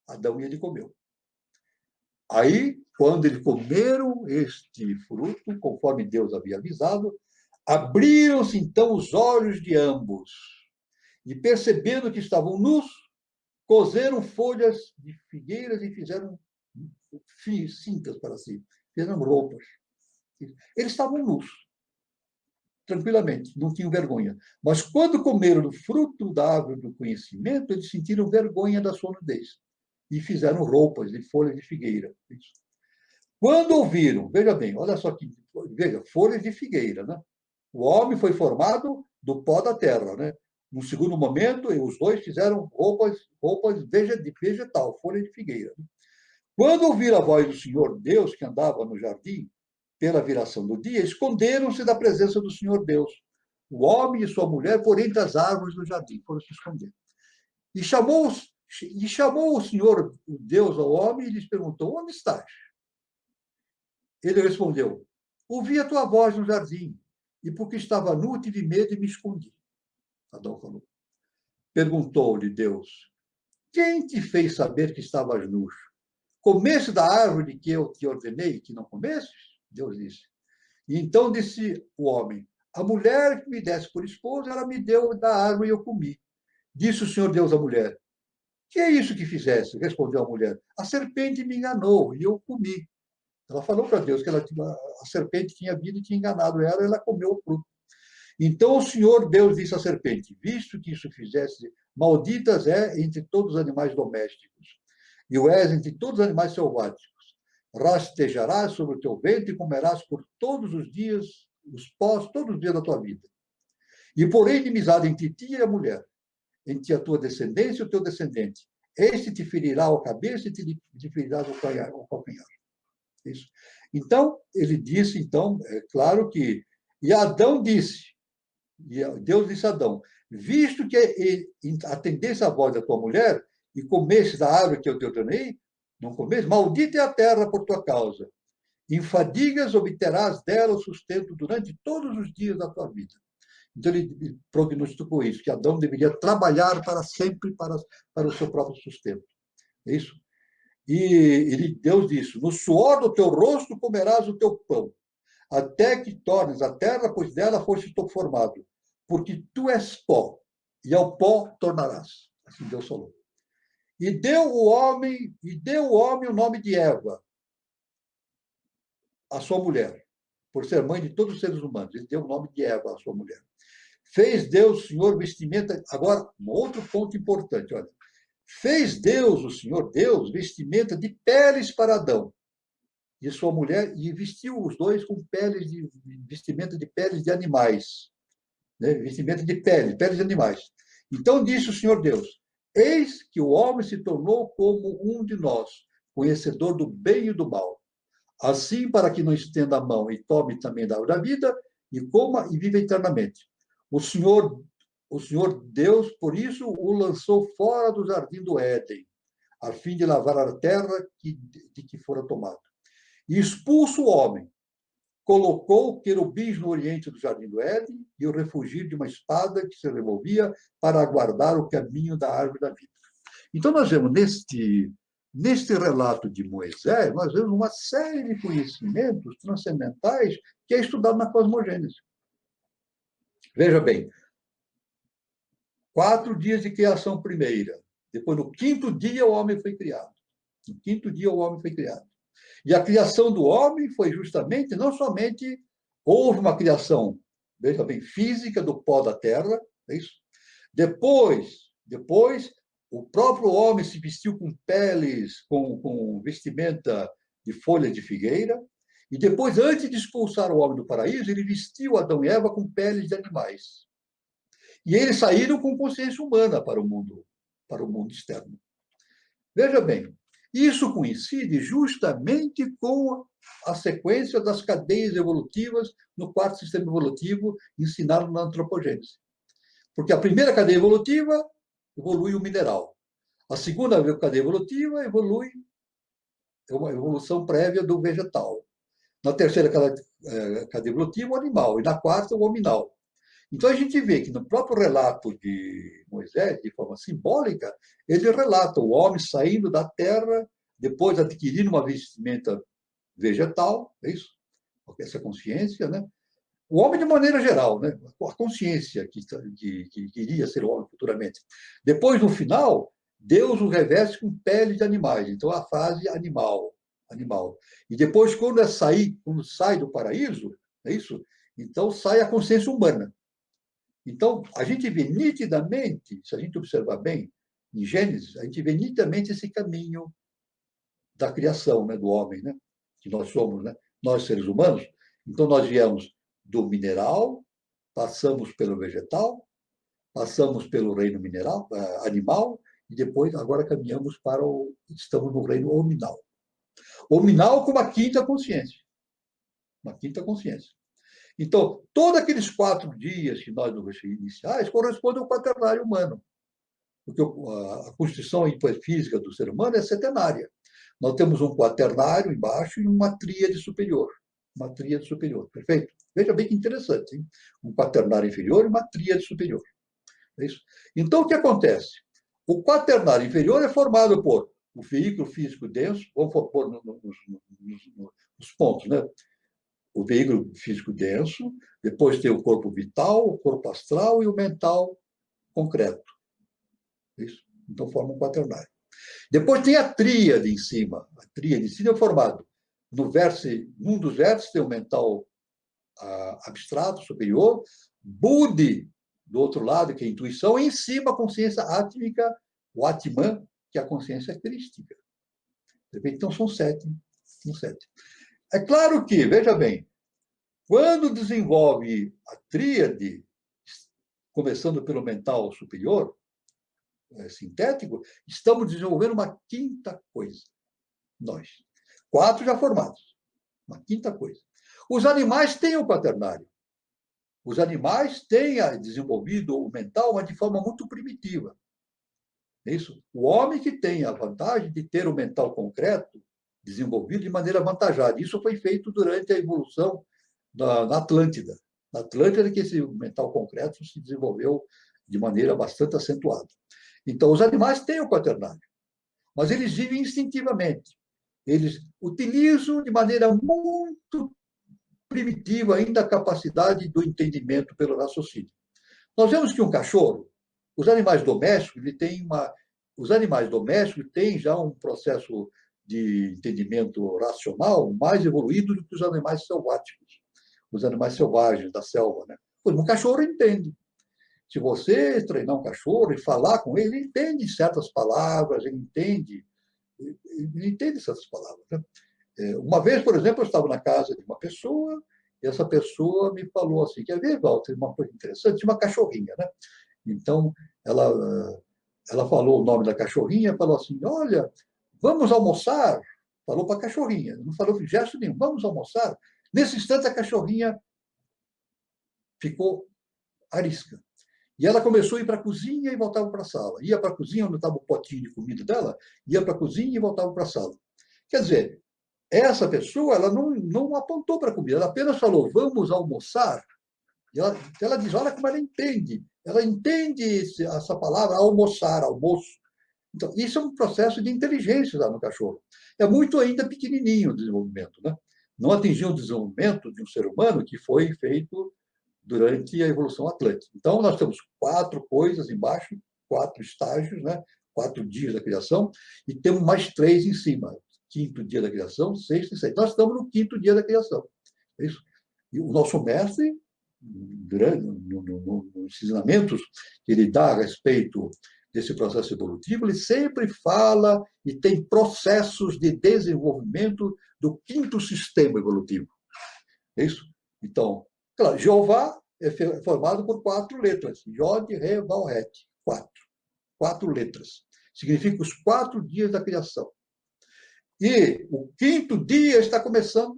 Adão e ele comeu. Aí, quando eles comeram este fruto, conforme Deus havia avisado, abriram-se então os olhos de ambos. E percebendo que estavam nus, coseram folhas de figueiras e fizeram cintas para si, fizeram roupas. Eles estavam nus, tranquilamente, não tinham vergonha. Mas quando comeram do fruto da árvore do conhecimento, eles sentiram vergonha da sua nudez e fizeram roupas de folhas de figueira. Quando ouviram, veja bem, olha só aqui, veja, folhas de figueira, né? O homem foi formado do pó da terra, né? No segundo momento, os dois fizeram roupas de vegetal, folha de figueira. Quando ouviram a voz do Senhor Deus, que andava no jardim, pela viração do dia, esconderam-se da presença do Senhor Deus. O homem e sua mulher por entre as árvores do jardim, foram se esconder. E chamou o Senhor Deus ao homem e lhes perguntou: onde estás? Ele respondeu: ouvi a tua voz no jardim, e porque estava nu, tive medo e me escondi. Adão falou. Perguntou-lhe Deus: quem te fez saber que estavas nu? Comeste da árvore que eu te ordenei que não comesses? Deus disse. E então disse o homem: a mulher que me desse por esposa, ela me deu da árvore e eu comi. Disse o Senhor Deus à mulher: que é isso que fizeste? Respondeu a mulher: a serpente me enganou e eu comi. Ela falou para Deus que a serpente tinha vindo e tinha enganado ela, e ela comeu o fruto. Então o Senhor Deus disse à serpente: visto que isso fizeste, malditas é entre todos os animais domésticos, e o és entre todos os animais selváticos. Rastejarás sobre o teu ventre e comerás por todos os dias, os pós, todos os dias da tua vida. E porém inimizade entre ti e a mulher, entre a tua descendência e o teu descendente. Este te ferirá a cabeça e te ferirá o calcanhar. Isso. Então, ele disse, então, é claro que... E Adão disse, e Deus disse a Adão: visto que atendesse a voz da tua mulher e comesse da árvore que eu te ordenei, não comesse, maldita é a terra por tua causa. Em fadigas obterás dela o sustento durante todos os dias da tua vida. Então ele prognosticou isso, que Adão deveria trabalhar para sempre para o seu próprio sustento. É isso? E Deus disse: no suor do teu rosto comerás o teu pão, até que tornes a terra, pois dela foste tu formado. Porque tu és pó, e ao pó tornarás. Assim Deus falou. E deu o homem o nome de Eva, a sua mulher, por ser mãe de todos os seres humanos. Ele deu o nome de Eva à sua mulher. Fez Deus, o Senhor, vestimenta... Agora, um outro ponto importante, olha. Fez Deus, o Senhor Deus, vestimenta de peles para Adão e sua mulher, e vestiu os dois com vestimenta de peles de animais. Né? Vestimenta de peles de animais. Então disse o Senhor Deus: eis que o homem se tornou como um de nós, conhecedor do bem e do mal. Assim, para que não estenda a mão e tome também da árvore da vida, e coma e viva eternamente. O Senhor Deus, por isso, o lançou fora do jardim do Éden, a fim de lavar a terra de que fora tomado. E expulso o homem, colocou querubins no oriente do jardim do Éden e o refugio de uma espada que se removia para aguardar o caminho da árvore da vida. Então, nós vemos neste relato de Moisés, nós vemos uma série de conhecimentos transcendentais que é estudado na cosmogênese. Veja bem, 4 dias de criação primeira. Depois, no 5º dia, o homem foi criado. No 5º dia, o homem foi criado. E a criação do homem foi justamente, não somente houve uma criação, veja bem, física do pó da terra, é isso? Depois, o próprio homem se vestiu com peles, com vestimenta de folha de figueira, e depois, antes de expulsar o homem do paraíso, ele vestiu Adão e Eva com peles de animais. E eles saíram com consciência humana para o mundo externo. Veja bem, Isso coincide justamente com a sequência das cadeias evolutivas no quarto sistema evolutivo ensinado na antropogênese. Porque a primeira cadeia evolutiva evolui o mineral. A segunda cadeia evolutiva evolui uma evolução prévia do vegetal. Na terceira cadeia evolutiva, o animal. E na quarta, o hominal. Então, a gente vê que no próprio relato de Moisés, de forma simbólica, ele relata o homem saindo da terra, depois adquirindo uma vestimenta vegetal, é isso? Essa consciência, né? O homem de maneira geral, né? A consciência que iria ser o homem futuramente. Depois, no final, Deus o reveste com pele de animais. Então, a fase animal. E depois, quando sai do paraíso, é isso? Então, sai a consciência humana. Então, a gente vê nitidamente, se a gente observar bem, em Gênesis, a gente vê nitidamente esse caminho da criação, né, do homem, né, que nós somos, né, nós seres humanos. Então, nós viemos do mineral, passamos pelo vegetal, passamos pelo reino animal, e depois, agora caminhamos estamos no reino hominal. Hominal com uma quinta consciência. Uma quinta consciência. Então, todos aqueles 4 dias que nós nos iniciais correspondem ao quaternário humano. Porque a constituição física do ser humano é setenária. Nós temos um quaternário embaixo e uma tríade superior. Uma tríade superior, perfeito? Veja bem que interessante, hein? Um quaternário inferior e uma tríade superior. É isso? Então, o que acontece? O quaternário inferior é formado por o veículo físico denso, vamos pôr nos pontos, né? O veículo físico denso, depois tem o corpo vital, o corpo astral e o mental concreto. Isso? Então forma um quaternário. Depois tem a tríade em cima. A tríade em cima é formado num dos vértices tem o mental abstrato, superior, Budi, do outro lado, que é a intuição, e em cima a consciência átmica, o Atman, que é a consciência crística. Então são 7. É claro que, veja bem, quando desenvolve a tríade, começando pelo mental superior, sintético, estamos desenvolvendo uma quinta coisa. Nós. 4 já formados. Uma quinta coisa. Os animais têm o quaternário. Os animais têm desenvolvido o mental, mas de forma muito primitiva. É isso? O homem que tem a vantagem de ter o mental concreto desenvolvido de maneira avantajada. Isso foi feito durante a evolução na Atlântida. Na Atlântida que esse mental concreto se desenvolveu de maneira bastante acentuada. Então, os animais têm o quaternário, mas eles vivem instintivamente. Eles utilizam de maneira muito primitiva ainda a capacidade do entendimento pelo raciocínio. Nós vemos que um cachorro, os animais domésticos têm já um processo de entendimento racional mais evoluído do que os animais selváticos, os animais selvagens da selva, né? Pois um cachorro entende. Se você treinar um cachorro e falar com ele, ele entende certas palavras, ele entende certas palavras, né? Uma vez, por exemplo, eu estava na casa de uma pessoa e essa pessoa me falou assim, quer ver, Walter, uma coisa interessante, tinha uma cachorrinha, né? Então, ela falou o nome da cachorrinha, falou assim, olha, vamos almoçar? Falou para a cachorrinha, não falou gesto nenhum, vamos almoçar? Nesse instante, a cachorrinha ficou arisca. E ela começou a ir para a cozinha e voltava para a sala. Ia para a cozinha, onde estava o potinho de comida dela, ia para a cozinha e voltava para a sala. Quer dizer, essa pessoa ela não apontou para a comida, ela apenas falou, vamos almoçar. E ela diz, olha como ela entende. Ela entende essa palavra, almoçar, almoço. Então, isso é um processo de inteligência lá no cachorro. É muito ainda pequenininho o desenvolvimento, né? Não atingiu o desenvolvimento de um ser humano que foi feito durante a evolução atlântica. Então, nós temos 4 coisas embaixo, 4 estágios, né? 4 dias da criação, e temos mais 3 em cima. 5º dia da criação, 6º e 7º. Nós estamos no 5º dia da criação. É isso? E o nosso mestre, nos ensinamentos que ele dá a respeito desse processo evolutivo, ele sempre fala e tem processos de desenvolvimento do 5º sistema evolutivo. É isso? Então, claro, Jeová é formado por 4 letras. Yod, Re, Val, Het. 4 letras. Significa os 4 dias da criação. E o quinto dia está começando,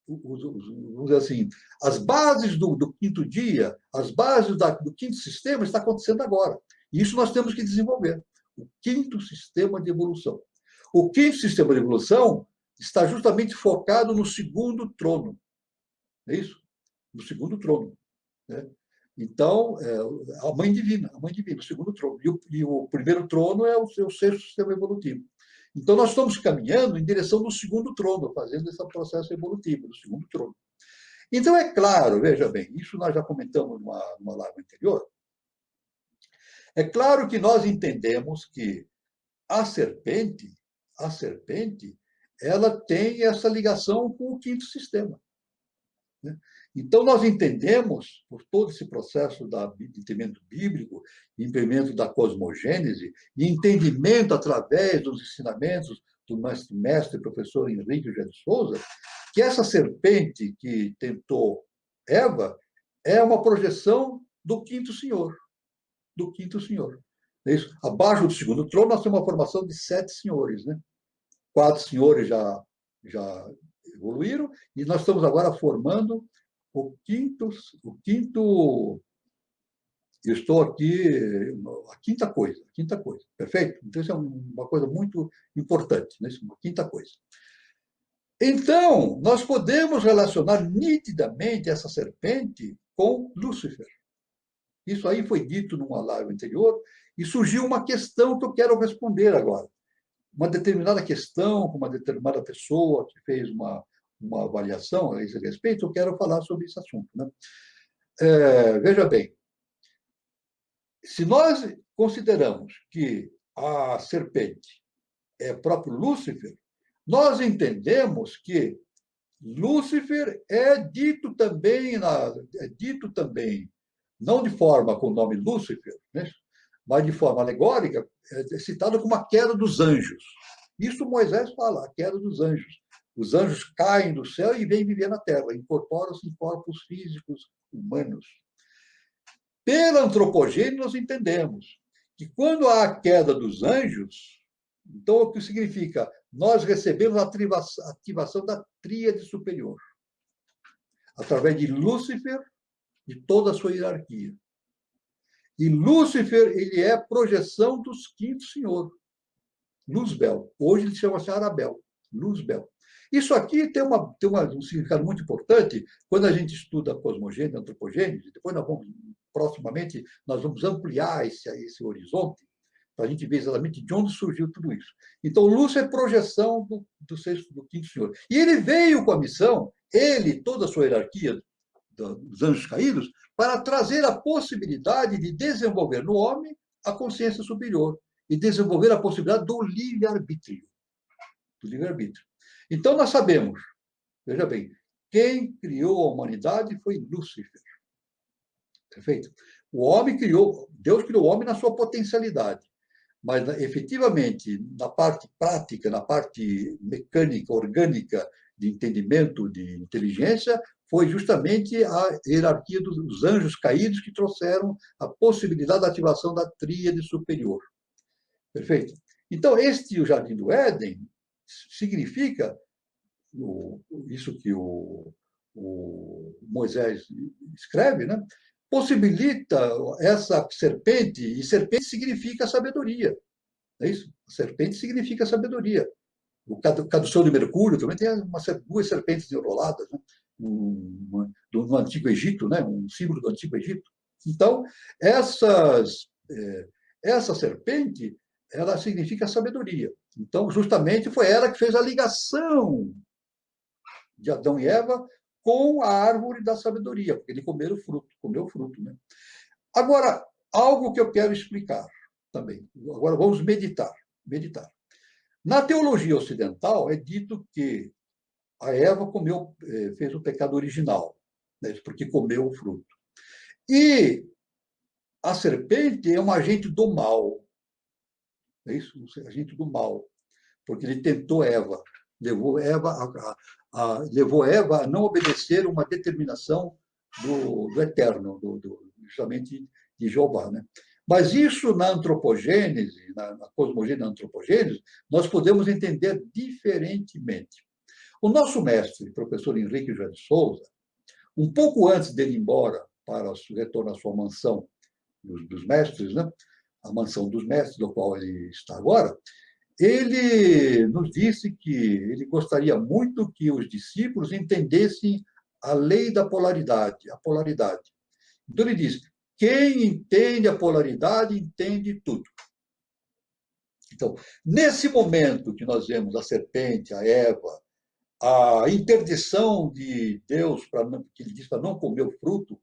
vamos dizer assim, as bases do quinto dia, as bases do quinto sistema está acontecendo agora. E isso nós temos que desenvolver. O quinto sistema de evolução. O quinto sistema de evolução está justamente focado no segundo trono. É isso? No segundo trono. Né? Então, a mãe divina, o segundo trono. E o primeiro trono é o seu sexto sistema evolutivo. Então, nós estamos caminhando em direção do segundo trono, fazendo esse processo evolutivo, do segundo trono. Então, é claro, veja bem, isso nós já comentamos numa live anterior, é claro que nós entendemos que a serpente, ela tem essa ligação com o quinto sistema. Né? Então, nós entendemos, por todo esse processo de entendimento bíblico, entendimento da cosmogênese, e entendimento através dos ensinamentos do mestre e professor Henrique José de Souza, que essa serpente que tentou Eva é uma projeção do quinto senhor. Do quinto senhor. É isso? Abaixo do segundo trono, nós temos uma formação de 7 senhores. Né? 4 senhores já evoluíram, e nós estamos agora formando o quinto, eu estou aqui, a quinta coisa, perfeito? Então, isso é uma coisa muito importante, né? Uma quinta coisa. Então, nós podemos relacionar nitidamente essa serpente com Lúcifer. Isso aí foi dito numa live anterior, e surgiu uma questão que eu quero responder agora. Uma determinada questão, com uma determinada pessoa que fez uma avaliação a esse respeito, eu quero falar sobre esse assunto. Né? Veja bem, se nós consideramos que a serpente é próprio Lúcifer, nós entendemos que Lúcifer é dito também, não de forma com o nome Lúcifer, né? Mas de forma alegórica, é citado como a queda dos anjos. Isso Moisés fala, a queda dos anjos. Os anjos caem do céu e vêm viver na terra, incorporam-se em corpos físicos humanos. Pela antropogênese, nós entendemos que quando há a queda dos anjos, então o que significa? Nós recebemos a ativação da tríade superior, através de Lúcifer e toda a sua hierarquia. E Lúcifer, ele é projeção dos quinto senhor, Luzbel. Hoje ele chama-se Arabel, Luzbel. Isso aqui tem um significado muito importante quando a gente estuda cosmogênese, antropogênese. Depois proximamente, nós vamos ampliar esse horizonte para a gente ver exatamente de onde surgiu tudo isso. Então, Lúcifer é projeção do quinto senhor. E ele veio com a missão, toda a sua hierarquia dos anjos caídos, para trazer a possibilidade de desenvolver no homem a consciência superior e desenvolver a possibilidade do livre-arbítrio. Então, nós sabemos, veja bem, quem criou a humanidade foi Lúcifer. Perfeito? Deus criou o homem na sua potencialidade, mas efetivamente, na parte prática, na parte mecânica, orgânica, de entendimento, de inteligência, foi justamente a hierarquia dos anjos caídos que trouxeram a possibilidade da ativação da tríade superior. Perfeito? Então, o Jardim do Éden significa, isso que o Moisés escreve, né? Possibilita essa serpente, e serpente significa sabedoria. É isso? Serpente significa sabedoria. O caduceu de Mercúrio também tem 2 serpentes enroladas, né? No Antigo Egito, né? Um símbolo do Antigo Egito. Então, essa serpente, ela significa sabedoria. Então, justamente, foi ela que fez a ligação de Adão e Eva com a árvore da sabedoria, porque ele comeu o fruto. Né? Agora, algo que eu quero explicar também. Agora, vamos meditar. Na teologia ocidental, é dito que a Eva fez o pecado original, né? Porque comeu o fruto. E a serpente é um agente do mal. É isso? Um agente do mal. Porque ele tentou Eva, levou Eva a não obedecer uma determinação do Eterno, justamente de Jeová. Né? Mas isso na antropogênese, na cosmologia da antropogênese, nós podemos entender diferentemente. O nosso mestre, professor Henrique José de Souza, um pouco antes dele ir embora para retornar à sua mansão dos mestres, né? A mansão dos mestres, do qual ele está agora, ele nos disse que ele gostaria muito que os discípulos entendessem a lei da polaridade, a polaridade. Então ele diz: quem entende a polaridade entende tudo. Então, nesse momento que nós vemos a serpente, a Eva, a interdição de Deus, que ele diz para não comer o fruto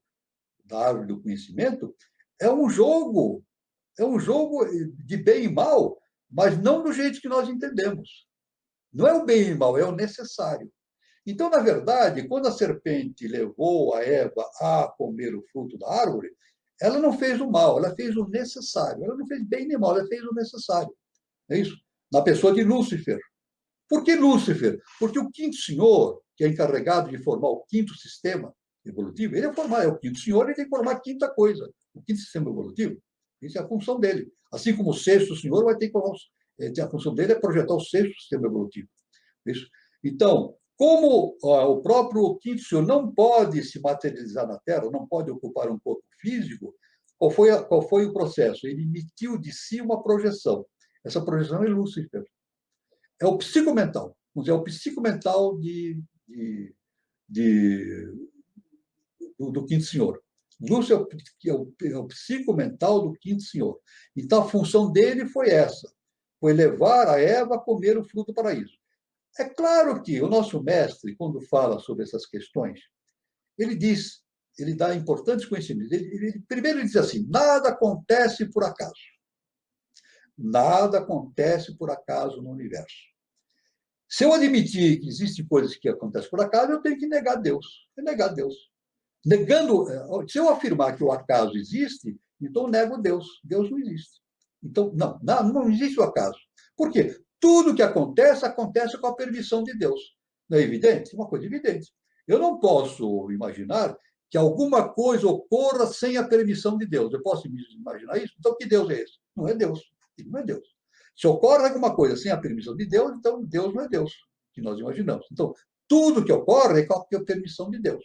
da árvore do conhecimento, é um jogo de bem e mal, mas não do jeito que nós entendemos. Não é o bem e mal, é o necessário. Então, na verdade, quando a serpente levou a Eva a comer o fruto da árvore, ela não fez o mal, ela fez o necessário. Ela não fez bem nem mal, ela fez o necessário. É isso? Na pessoa de Lúcifer. Por que Lúcifer? Porque o quinto senhor, que é encarregado de formar o quinto sistema evolutivo, ele é o quinto senhor, ele tem que formar a quinta coisa, o quinto sistema evolutivo. Isso é a função dele. Assim como o sexto senhor vai ter que formar, a função dele é projetar o sexto sistema evolutivo. Isso. Então, como o próprio quinto senhor não pode se materializar na Terra, não pode ocupar um corpo físico, qual foi o processo? Ele emitiu de si uma projeção. Essa projeção é Lúcifer. É o psicomental. Vamos dizer, é o psicomental do quinto senhor. Lúcio é o psicomental do quinto senhor. Então, a função dele foi essa. Foi levar a Eva a comer o fruto do paraíso. É claro que o nosso mestre, quando fala sobre essas questões, ele dá importantes conhecimentos. Primeiro, ele diz assim: nada acontece por acaso. Nada acontece por acaso no universo. Se eu admitir que existem coisas que acontecem por acaso, eu tenho que negar Deus. Negar Deus. Negando, se eu afirmar que o acaso existe, então eu nego Deus. Deus não existe. Então, não existe o acaso. Por quê? Tudo que acontece, acontece com a permissão de Deus. Não é evidente? É uma coisa evidente. Eu não posso imaginar que alguma coisa ocorra sem a permissão de Deus. Eu posso imaginar isso? Então, que Deus é esse? Não é Deus. Ele não é Deus. Se ocorre alguma coisa sem a permissão de Deus, então Deus não é Deus, que nós imaginamos. Então, tudo que ocorre é com a permissão de Deus.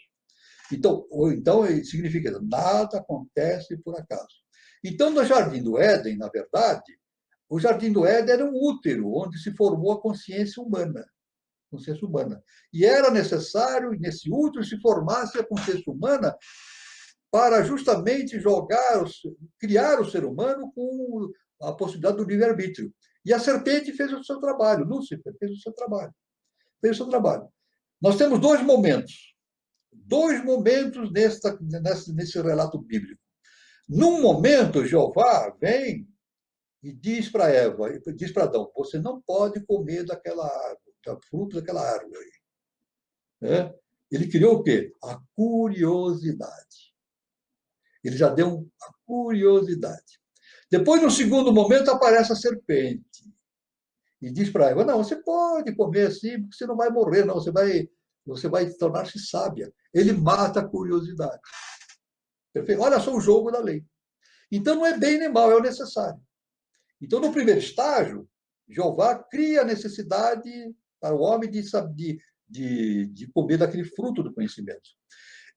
Então significa nada acontece por acaso. Então, no Jardim do Éden, na verdade, o Jardim do Éden era um útero onde se formou a consciência humana. Consciência humana. E era necessário, nesse útero, se formasse a consciência humana para justamente criar o ser humano com a possibilidade do livre-arbítrio. E a serpente fez o seu trabalho, Lúcifer fez o seu trabalho. Fez o seu trabalho. Nós temos dois momentos nesse relato bíblico. Num momento, Jeová vem e diz para Eva, diz para Adão: você não pode comer daquela árvore, da fruta daquela árvore. Ele criou o quê? A curiosidade. Ele já deu a curiosidade. Depois, no segundo momento, aparece a serpente e diz para Eva: não, você pode comer assim, porque você não vai morrer, não, você vai tornar-se sábia. Ele mata a curiosidade. Perfeito? Olha só o jogo da lei. Então, não é bem nem mal, é o necessário. Então, no primeiro estágio, Jeová cria a necessidade para o homem de comer daquele fruto do conhecimento.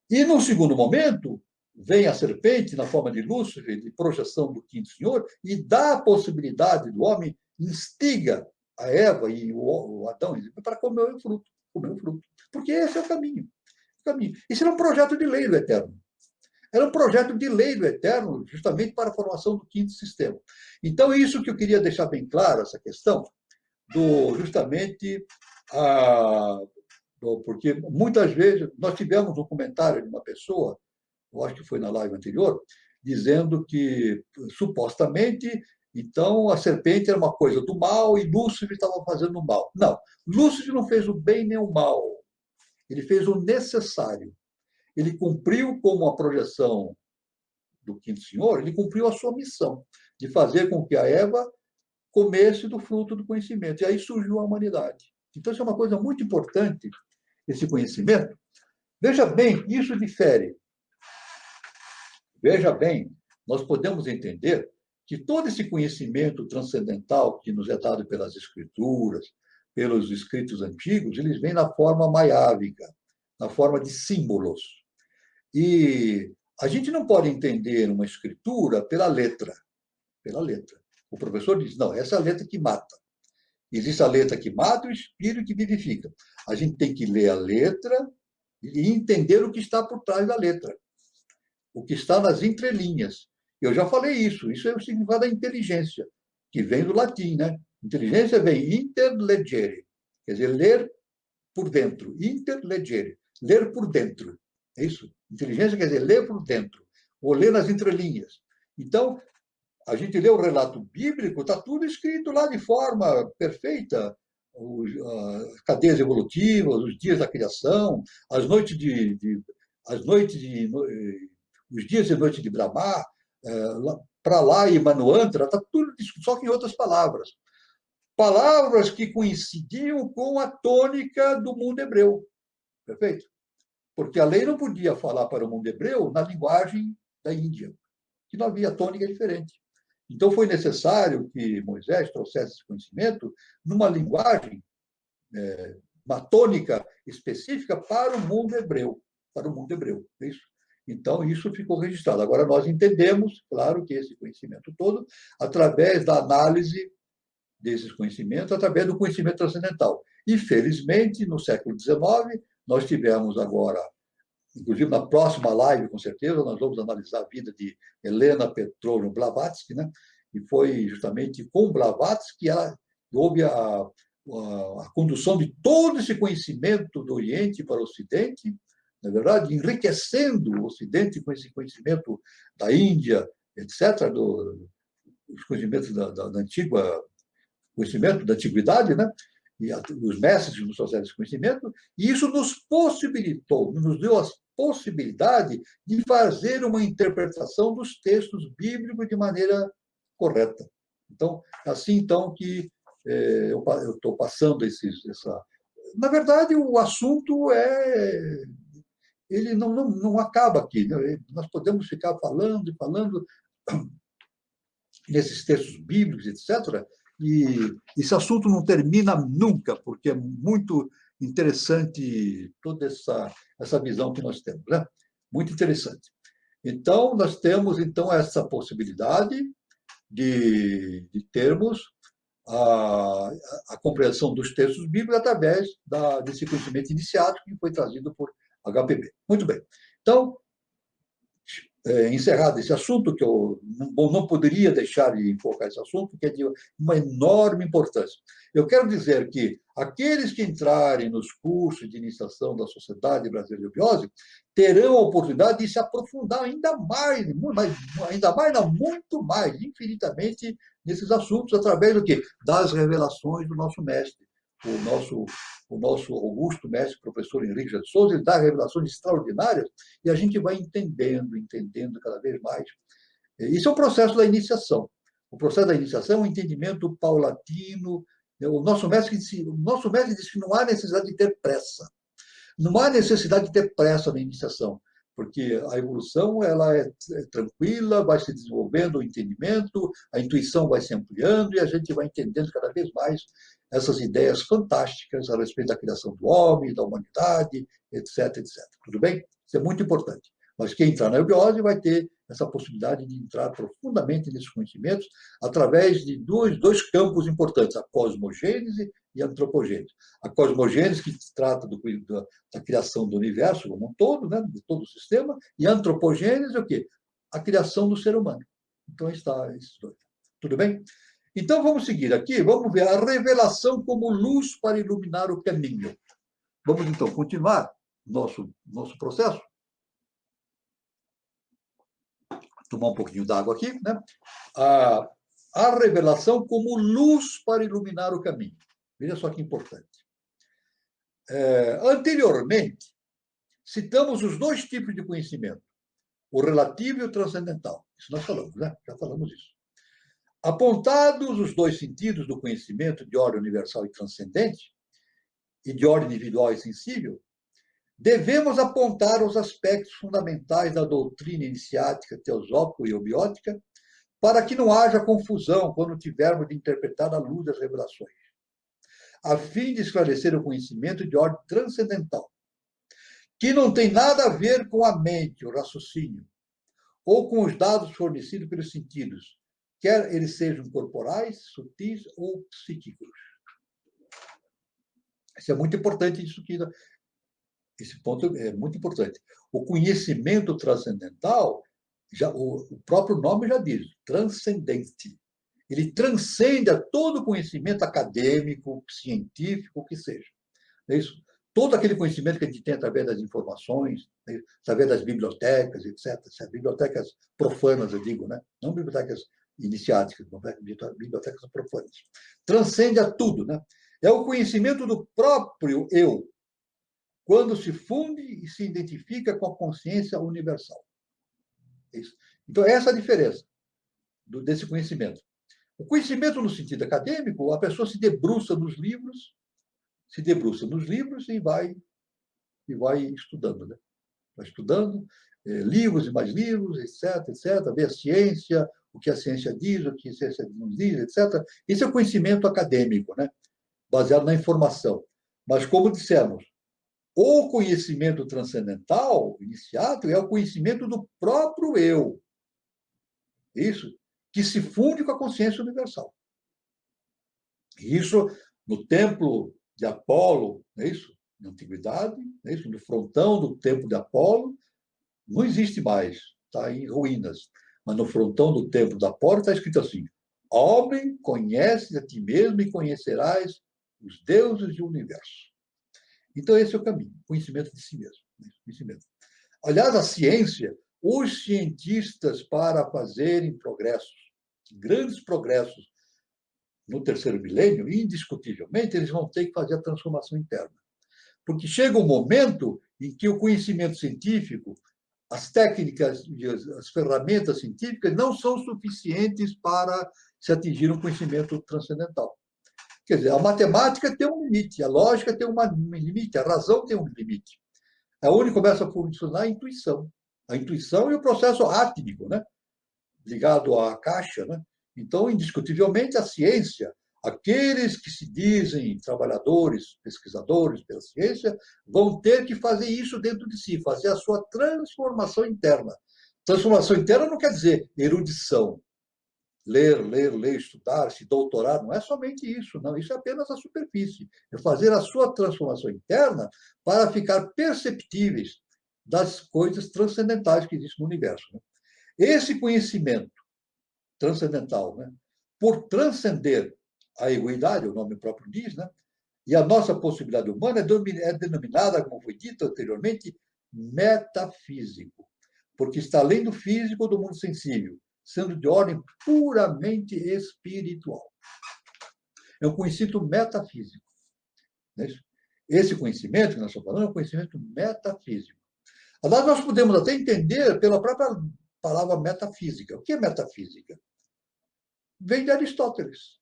E, no segundo momento, vem a serpente, na forma de Lúcifer, de projeção do quinto senhor, e dá a possibilidade do homem, instiga a Eva e o Adão para comer o fruto. Porque esse é o caminho. Isso era um projeto de lei do Eterno. Era um projeto de lei do Eterno, justamente para a formação do quinto sistema. Então, isso que eu queria deixar bem claro, essa questão, porque muitas vezes nós tivemos um comentário de uma pessoa, eu acho que foi na live anterior, dizendo que, supostamente, então a serpente era uma coisa do mal e Lúcifer estava fazendo o mal. Não, Lúcifer não fez o bem nem o mal. Ele fez o necessário. Ele cumpriu como a projeção do quinto senhor, ele cumpriu a sua missão de fazer com que a Eva comesse do fruto do conhecimento. E aí surgiu a humanidade. Então, isso é uma coisa muito importante, esse conhecimento. Veja bem, isso difere. Veja bem, nós podemos entender que todo esse conhecimento transcendental que nos é dado pelas escrituras, pelos escritos antigos, eles vêm na forma maiávica, na forma de símbolos. E a gente não pode entender uma escritura pela letra. Pela letra. O professor diz, não, essa é a letra que mata. Existe a letra que mata e o espírito que vivifica. A gente tem que ler a letra e entender o que está por trás da letra. O que está nas entrelinhas. Eu já falei isso. Isso é o significado da inteligência, que vem do latim, né? Inteligência vem interlegere, quer dizer, ler por dentro. Interlegere, ler por dentro. É isso. Inteligência quer dizer ler por dentro, ou ler nas entrelinhas. Então, a gente lê o relato bíblico, está tudo escrito lá de forma perfeita. As cadeias evolutivas, os dias da criação, as noites os dias e noites de Brahma, para lá e Manuantra, está tudo só que em outras palavras. Palavras que coincidiam com a tônica do mundo hebreu. Perfeito? Porque a lei não podia falar para o mundo hebreu na linguagem da Índia, que não havia tônica diferente. Então, foi necessário que Moisés trouxesse esse conhecimento numa linguagem, uma tônica específica para o mundo hebreu. Para o mundo hebreu. É isso? Então, isso ficou registrado. Agora, nós entendemos, claro, que esse conhecimento todo, através da análise desses conhecimentos, através do conhecimento transcendental. E, felizmente, no século XIX, nós tivemos agora, inclusive na próxima live, com certeza, nós vamos analisar a vida de Helena Petrovna Blavatsky, né? E foi justamente com Blavatsky que houve a condução de todo esse conhecimento do Oriente para o Ocidente, na verdade, enriquecendo o Ocidente com esse conhecimento da Índia, etc., os conhecimentos da antiga, conhecimento da antiguidade, né? E os mestres que nos trouxeram esse conhecimento, e isso nos possibilitou, nos deu a possibilidade de fazer uma interpretação dos textos bíblicos de maneira correta. Então, assim, então, que eu estou passando essa... Na verdade, o assunto ele não acaba aqui. Né? Nós podemos ficar falando e falando nesses textos bíblicos, etc., e esse assunto não termina nunca, porque é muito interessante toda essa visão que nós temos, né? Muito interessante. Então, nós temos então essa possibilidade de termos a compreensão dos textos bíblicos através desse conhecimento iniciático que foi trazido por HPB. Muito bem. Então, encerrado esse assunto, que eu não poderia deixar de enfocar esse assunto, que é de uma enorme importância. Eu quero dizer que aqueles que entrarem nos cursos de iniciação da Sociedade Brasileira de Eubiose terão a oportunidade de se aprofundar ainda mais, não, muito mais, infinitamente, nesses assuntos, através do quê? Das revelações do nosso mestre. O nosso augusto mestre, professor Henrique de Souza, ele dá revelações extraordinárias e a gente vai entendendo cada vez mais. Isso é o processo da iniciação. O processo da iniciação é um entendimento paulatino. O nosso mestre disse que não há necessidade de ter pressa. Não há necessidade de ter pressa na iniciação, porque a evolução ela é tranquila, vai se desenvolvendo o entendimento, a intuição vai se ampliando e a gente vai entendendo cada vez mais essas ideias fantásticas a respeito da criação do homem, da humanidade, etc, etc. Tudo bem? Isso é muito importante. Mas quem entrar na eubiose vai ter essa possibilidade de entrar profundamente nesses conhecimentos através de dois campos importantes, a cosmogênese e a antropogênese. A cosmogênese, que trata da criação do universo como um todo, né, de todo o sistema, e a antropogênese, o quê? A criação do ser humano. Então, está esses dois. Tudo bem? Então, vamos seguir aqui, vamos ver a revelação como luz para iluminar o caminho. Vamos, então, continuar nosso processo. Tomar um pouquinho d'água aqui, né? A revelação como luz para iluminar o caminho. Veja só que importante. Anteriormente, citamos os dois tipos de conhecimento, o relativo e o transcendental. Isso nós falamos, né? Já falamos isso. Apontados os dois sentidos do conhecimento de ordem universal e transcendente, e de ordem individual e sensível, devemos apontar os aspectos fundamentais da doutrina iniciática, teosófica e eubiótica, para que não haja confusão quando tivermos de interpretar à luz das revelações, a fim de esclarecer o conhecimento de ordem transcendental, que não tem nada a ver com a mente, o raciocínio, ou com os dados fornecidos pelos sentidos, quer eles sejam corporais, sutis ou psíquicos. Isso é muito importante, esse ponto é muito importante. O conhecimento transcendental, o próprio nome já diz, transcendente. Ele transcende a todo conhecimento acadêmico, científico, o que seja. É isso? Todo aquele conhecimento que a gente tem através das informações, através das bibliotecas, etc. Bibliotecas profanas, eu digo, né? Não bibliotecas iniciáticas, bibliotecas profanas. Transcende a tudo, né? É o conhecimento do próprio eu, quando se funde e se identifica com a consciência universal. Isso. Então, essa é a diferença desse conhecimento. O conhecimento no sentido acadêmico, a pessoa se debruça nos livros e vai estudando, né? Vai estudando livros e mais livros, etc., vê a ciência, o que a ciência diz, o que a ciência não diz, etc. Esse é o conhecimento acadêmico, né? Baseado na informação. Mas, como dissemos, o conhecimento transcendental, iniciado, é o conhecimento do próprio eu. Isso, que se funde com a consciência universal. Isso, no templo de Apolo, é isso? Na antiguidade, é isso? No frontão do templo de Apolo, não existe mais, está em ruínas. Mas no frontão do templo de Apolo está escrito assim: homem, conhece a ti mesmo e conhecerás os deuses do universo. Então, esse é o caminho, conhecimento de si mesmo. Conhecimento. Aliás, a ciência, os cientistas, para fazerem progressos, grandes progressos no terceiro milênio, indiscutivelmente, eles vão ter que fazer a transformação interna. Porque chega um momento em que o conhecimento científico, as técnicas, as ferramentas científicas não são suficientes para se atingir um conhecimento transcendental. Quer dizer, a matemática tem um limite, a lógica tem um limite, a razão tem um limite. Onde começa a funcionar a intuição. A intuição e o processo átmico, né? Ligado à caixa. Né? Então, indiscutivelmente, a ciência, aqueles que se dizem trabalhadores, pesquisadores pela ciência, vão ter que fazer isso dentro de si, fazer a sua transformação interna. Transformação interna não quer dizer erudição. Ler, estudar, se doutorar, não é somente isso, não. Isso é apenas a superfície. É fazer a sua transformação interna para ficar perceptíveis das coisas transcendentais que existem no universo. Né? Esse conhecimento transcendental, né, por transcender a egoidade, o nome próprio diz, né, e a nossa possibilidade humana é denominada, como foi dito anteriormente, metafísico, porque está além do físico do mundo sensível, sendo de ordem puramente espiritual. É um conhecimento metafísico. Não é isso? Esse conhecimento que nós estamos falando é um conhecimento metafísico. Aliás, nós podemos até entender pela própria palavra metafísica. O que é metafísica? Vem de Aristóteles.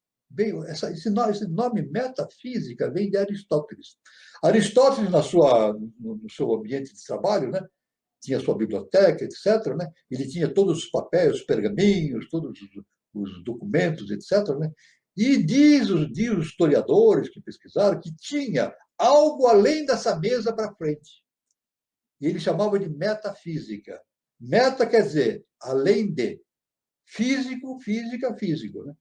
Esse nome metafísica vem de Aristóteles. Aristóteles, no seu ambiente de trabalho, né, tinha sua biblioteca, etc. Né? Ele tinha todos os papéis, os pergaminhos, todos os documentos, etc. Né? E diz os historiadores que pesquisaram que tinha algo além dessa mesa para frente. E ele chamava de metafísica. Meta quer dizer além de. Físico, física, físico. Né?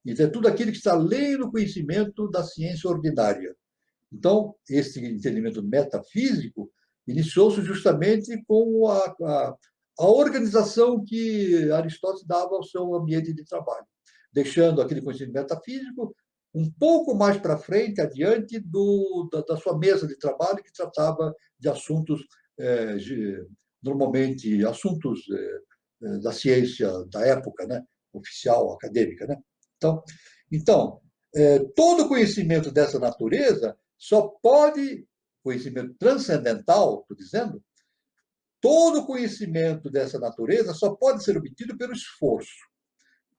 Então, é tudo aquilo que está além do conhecimento da ciência ordinária. Então, esse entendimento metafísico iniciou-se justamente com a organização que Aristóteles dava ao seu ambiente de trabalho, deixando aquele conhecimento metafísico um pouco mais para frente, adiante da sua mesa de trabalho, que tratava de assuntos, normalmente, assuntos da ciência da época, né? Oficial, acadêmica. Né? Então todo conhecimento dessa natureza só pode, conhecimento transcendental, estou dizendo, todo conhecimento dessa natureza só pode ser obtido pelo esforço,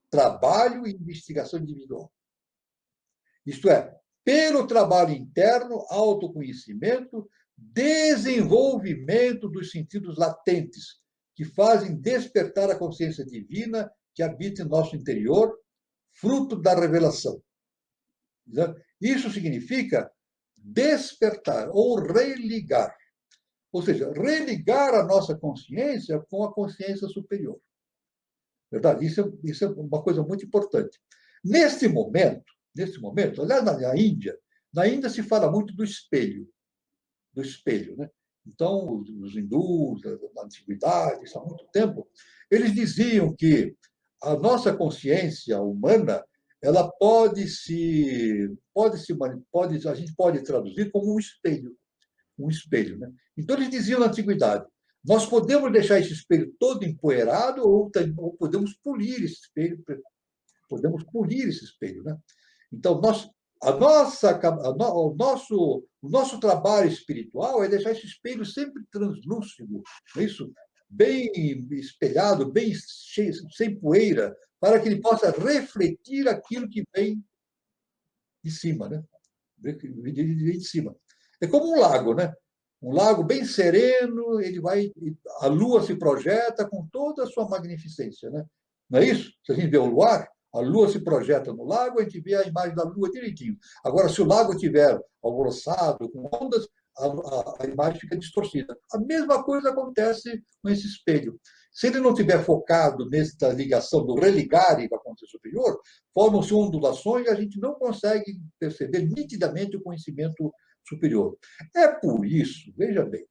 trabalho e investigação individual. Isto é, pelo trabalho interno, autoconhecimento, desenvolvimento dos sentidos latentes, que fazem despertar a consciência divina que habita em nosso interior, fruto da revelação. Isso significa despertar ou religar. Ou seja, religar a nossa consciência com a consciência superior. Verdade? Isso é uma coisa muito importante. Neste momento, aliás, na Índia se fala muito do espelho, né? Então, os hindus, na antiguidade, há muito tempo, eles diziam que a nossa consciência humana, ela a gente pode traduzir como um espelho, né? Então eles diziam na antiguidade: nós podemos deixar esse espelho todo empoeirado ou podemos polir esse espelho, né? Então o nosso trabalho espiritual é deixar esse espelho sempre translúcido, não é isso? Bem espelhado, bem cheio, sem poeira, para que ele possa refletir aquilo que vem de cima, né? Vem de cima. É como um lago, né? Um lago bem sereno, a lua se projeta com toda a sua magnificência, né? Não é isso? Se a gente vê o luar, a lua se projeta no lago, a gente vê a imagem da lua direitinho. Agora, se o lago estiver alvoroçado, com ondas, a imagem fica distorcida. A mesma coisa acontece com esse espelho. Se ele não estiver focado nessa ligação do religar com a consciência superior, formam-se ondulações e a gente não consegue perceber nitidamente o conhecimento superior. É por isso, veja bem,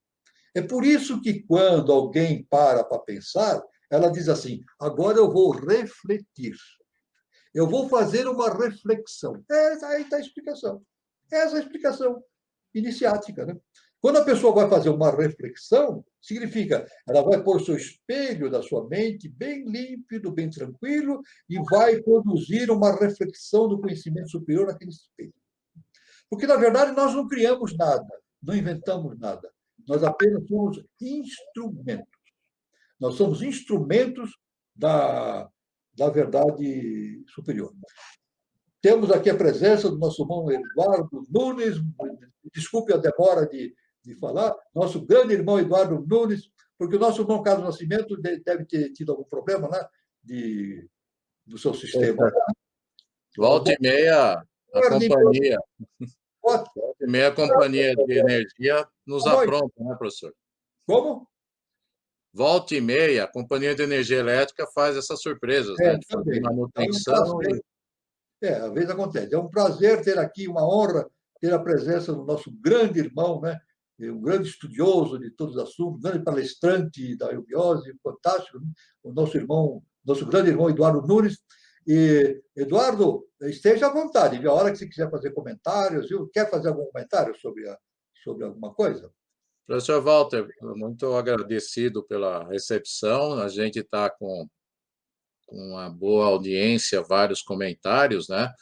é por isso que quando alguém para pensar, ela diz assim: agora eu vou refletir, eu vou fazer uma reflexão. Aí está a explicação. Essa é a explicação iniciática, né? Quando a pessoa vai fazer uma reflexão, significa ela vai pôr o seu espelho da sua mente bem límpido, bem tranquilo, e vai produzir uma reflexão do conhecimento superior naquele espelho. Porque, na verdade, nós não criamos nada, não inventamos nada. Nós apenas somos instrumentos. Nós somos instrumentos da verdade superior. Temos aqui a presença do nosso irmão Eduardo Nunes, desculpe a demora de falar, nosso grande irmão Eduardo Nunes, porque o nosso irmão Carlos Nascimento deve ter tido algum problema, né, do seu sistema. Volta e meia, a companhia. Volta e meia, a companhia de energia nos apronta, né, professor? Como? Volta e meia, a companhia de energia elétrica faz essas surpresas, né? De fazer manutenção. Às vezes acontece. É um prazer ter aqui, uma honra ter a presença do nosso grande irmão, né? Um grande estudioso de todos os assuntos, um grande palestrante da eubiose, fantástico, né? O nosso grande irmão Eduardo Nunes. E, Eduardo, esteja à vontade, viu? A hora que você quiser fazer comentários, viu? Quer fazer algum comentário sobre alguma coisa? Professor Walter, muito agradecido pela recepção. A gente está com uma boa audiência, vários comentários, né?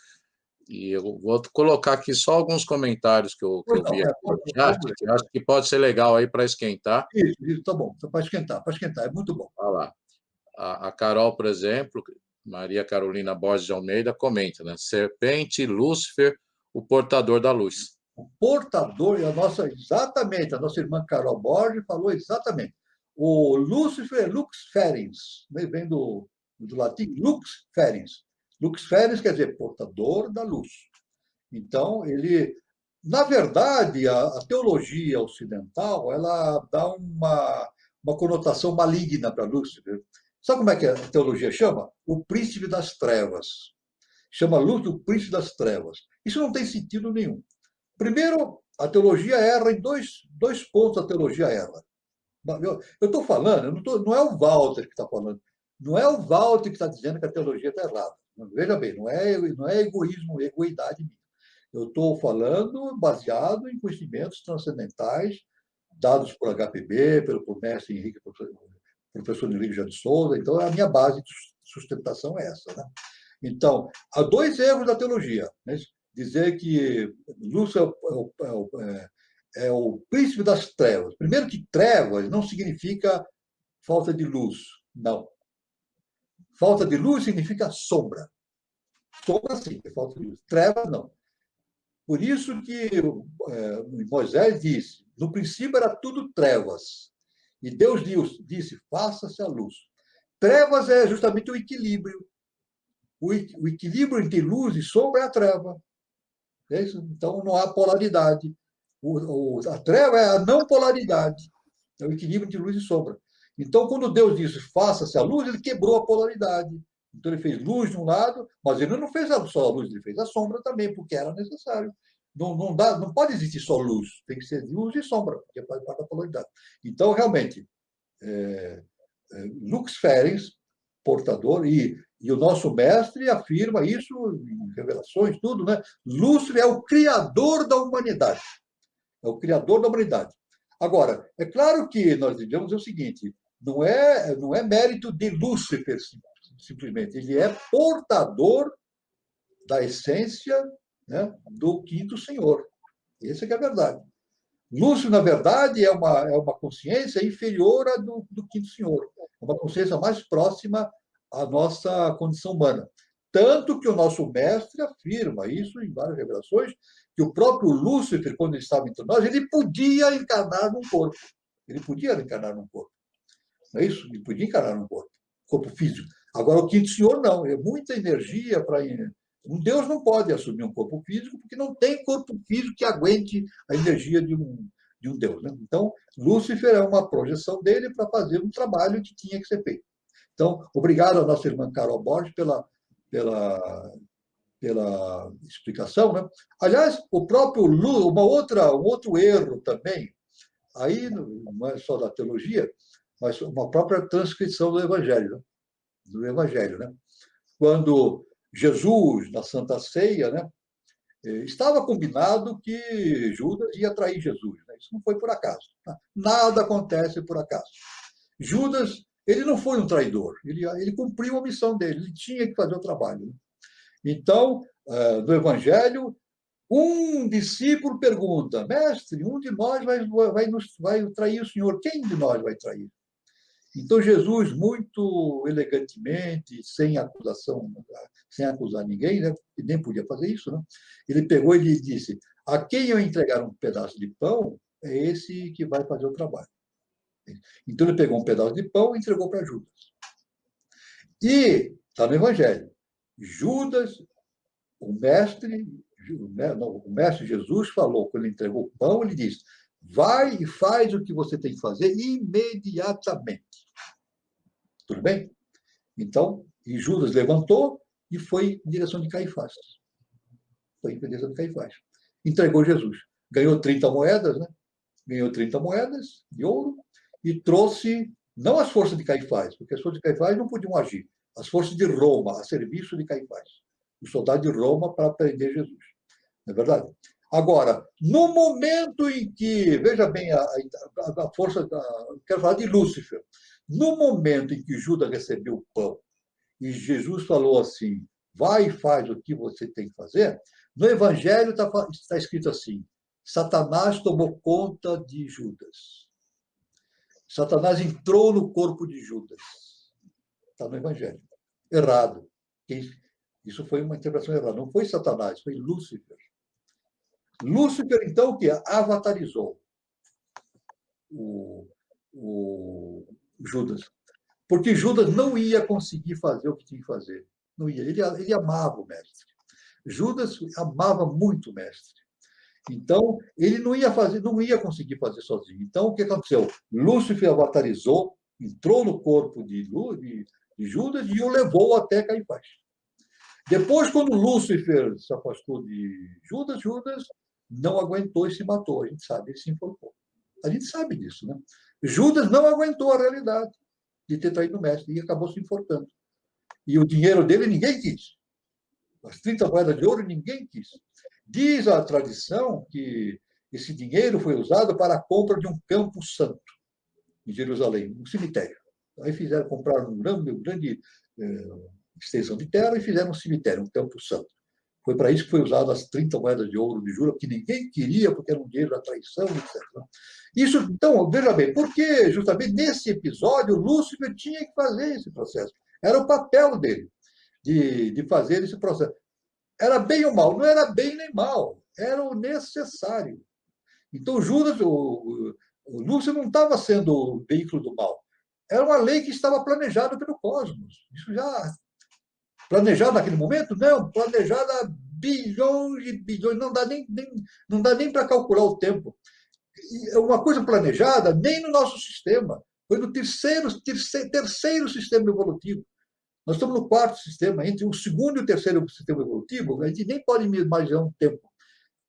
E eu vou colocar aqui só alguns comentários que eu vi aqui no chat, que eu acho que pode ser legal aí para esquentar. Isso, tá bom. Para esquentar, é muito bom. Olha lá. A Carol, por exemplo, Maria Carolina Borges de Almeida, comenta, né? Serpente, Lúcifer, o portador da luz. O portador, exatamente, a nossa irmã Carol Borges falou exatamente. O Lúcifer é Lux Ferens, vem do latim Lux Ferens. Lux Ferens quer dizer portador da luz. Então, na verdade, a teologia ocidental, ela dá uma conotação maligna para Lúcifer. Sabe como é que a teologia chama? O príncipe das trevas. Chama luz do príncipe das trevas. Isso não tem sentido nenhum. Primeiro, a teologia erra em dois pontos. A teologia erra. Eu estou falando, não é o Walter que está falando. Não é o Walter que está dizendo que a teologia está errada. Veja bem, não é egoísmo, egoidade minha. Eu estou falando baseado em conhecimentos transcendentais dados por HPB, pelo mestre Henrique, professor Henrique de Souza. Então, a minha base de sustentação é essa, né? Então, há dois erros da teologia, né? Dizer que luz é o príncipe das trevas. Primeiro que trevas não significa falta de luz, não. Falta de luz significa sombra. Sombra, sim, é falta de luz. Trevas, não. Por isso que Moisés disse, No princípio era tudo trevas. E Deus disse, faça-se a luz. Trevas é justamente o equilíbrio. O equilíbrio entre luz e sombra é a treva. É isso? Então, não há polaridade. A treva é a não polaridade. É o equilíbrio entre luz e sombra. Então, quando Deus disse, faça-se a luz, ele quebrou a polaridade. Então, ele fez luz de um lado, mas ele não fez só a luz, ele fez a sombra também, porque era necessário. Não pode existir só luz, tem que ser luz e sombra, porque faz parte da polaridade. Então, realmente, Lux Ferens, portador, e o nosso mestre afirma isso em Revelações, tudo, né? Lúcifer é o criador da humanidade. É o criador da humanidade. Agora, é claro que nós devemos o seguinte, não é mérito de Lúcifer, simplesmente. Ele é portador da essência, né, do quinto senhor. Essa que é a verdade. Lúcifer, na verdade, é uma consciência inferior à do quinto senhor. É uma consciência mais próxima à nossa condição humana. Tanto que o nosso mestre afirma isso em várias revelações, que o próprio Lúcifer, quando ele estava entre nós, ele podia encarnar num corpo. Ele podia encarnar num corpo. Não é isso? Ele podia encarnar num corpo físico. Agora, o quinto senhor, não. É muita energia para... Um Deus não pode assumir um corpo físico, porque não tem corpo físico que aguente a energia de um Deus. Né? Então, Lúcifer é uma projeção dele para fazer um trabalho que tinha que ser feito. Então, obrigado à nossa irmã Carol Borges pela explicação. Né? Aliás, o próprio um outro erro também, aí não é só da teologia, mas uma própria transcrição do Evangelho. Né? Do Evangelho, né? Quando Jesus, na Santa Ceia, né, estava combinado que Judas ia trair Jesus. Né? Isso não foi por acaso. Nada acontece por acaso. Judas, ele não foi um traidor. Ele cumpriu a missão dele. Ele tinha que fazer o trabalho. Né? Então, no Evangelho, um discípulo pergunta, mestre, um de nós vai trair o Senhor. Quem de nós vai trair? Então, Jesus, muito elegantemente, sem acusação, sem acusar ninguém, né? E nem podia fazer isso, né? Ele pegou e lhe disse, a quem eu entregar um pedaço de pão, é esse que vai fazer o trabalho. Então, ele pegou um pedaço de pão e entregou para Judas. E, está no Evangelho, Judas, o mestre Jesus falou, quando ele entregou o pão, ele disse, vai e faz o que você tem que fazer imediatamente. Tudo bem? Então, e Judas levantou e foi em direção de Caifás. Foi em direção de Caifás. Entregou Jesus. Ganhou 30 moedas, né? Ganhou 30 moedas de ouro e trouxe, não as forças de Caifás, porque as forças de Caifás não podiam agir, as forças de Roma, a serviço de Caifás. Os soldados de Roma para prender Jesus. Não é verdade? Agora, no momento em que, veja bem, a força, quero falar de Lúcifer, no momento em que Judas recebeu o pão e Jesus falou assim, vai e faz o que você tem que fazer, no Evangelho está escrito assim, Satanás tomou conta de Judas. Satanás entrou no corpo de Judas. Está no Evangelho. Errado. Isso foi uma interpretação errada. Não foi Satanás, foi Lúcifer. Lúcifer, então, o que? Avatarizou o Judas. Porque Judas não ia conseguir fazer o que tinha que fazer. Não ia. Ele amava o mestre. Judas amava muito o mestre. Então, ele não ia conseguir fazer sozinho. Então, o que aconteceu? Lúcifer avatarizou, entrou no corpo de Judas e o levou até Caifás. Depois, quando Lúcifer se afastou de Judas, Judas não aguentou e se matou. A gente sabe, ele se enforcou. A gente sabe disso, né? Judas não aguentou a realidade de ter traído o mestre e acabou se enforcando. E o dinheiro dele ninguém quis. As 30 moedas de ouro ninguém quis. Diz a tradição que esse dinheiro foi usado para a compra de um campo santo em Jerusalém, um cemitério. Aí compraram uma grande extensão de terra e fizeram um cemitério, um campo santo. Foi para isso que foi usado as 30 moedas de ouro de Jura, que ninguém queria, porque era um dinheiro da traição, etc. Isso, então, veja bem, porque justamente nesse episódio, Lúcifer tinha que fazer esse processo. Era o papel dele, de fazer esse processo. Era bem ou mal? Não era bem nem mal, era o necessário. Então, Judas, o Lúcifer não estava sendo o veículo do mal. Era uma lei que estava planejada pelo cosmos. Isso já planejado naquele momento? Não, planejado há bilhões e bilhões, não dá nem para calcular o tempo. E uma coisa planejada nem no nosso sistema, foi no terceiro sistema evolutivo. Nós estamos no quarto sistema, entre o segundo e o terceiro sistema evolutivo, a gente nem pode imaginar um tempo.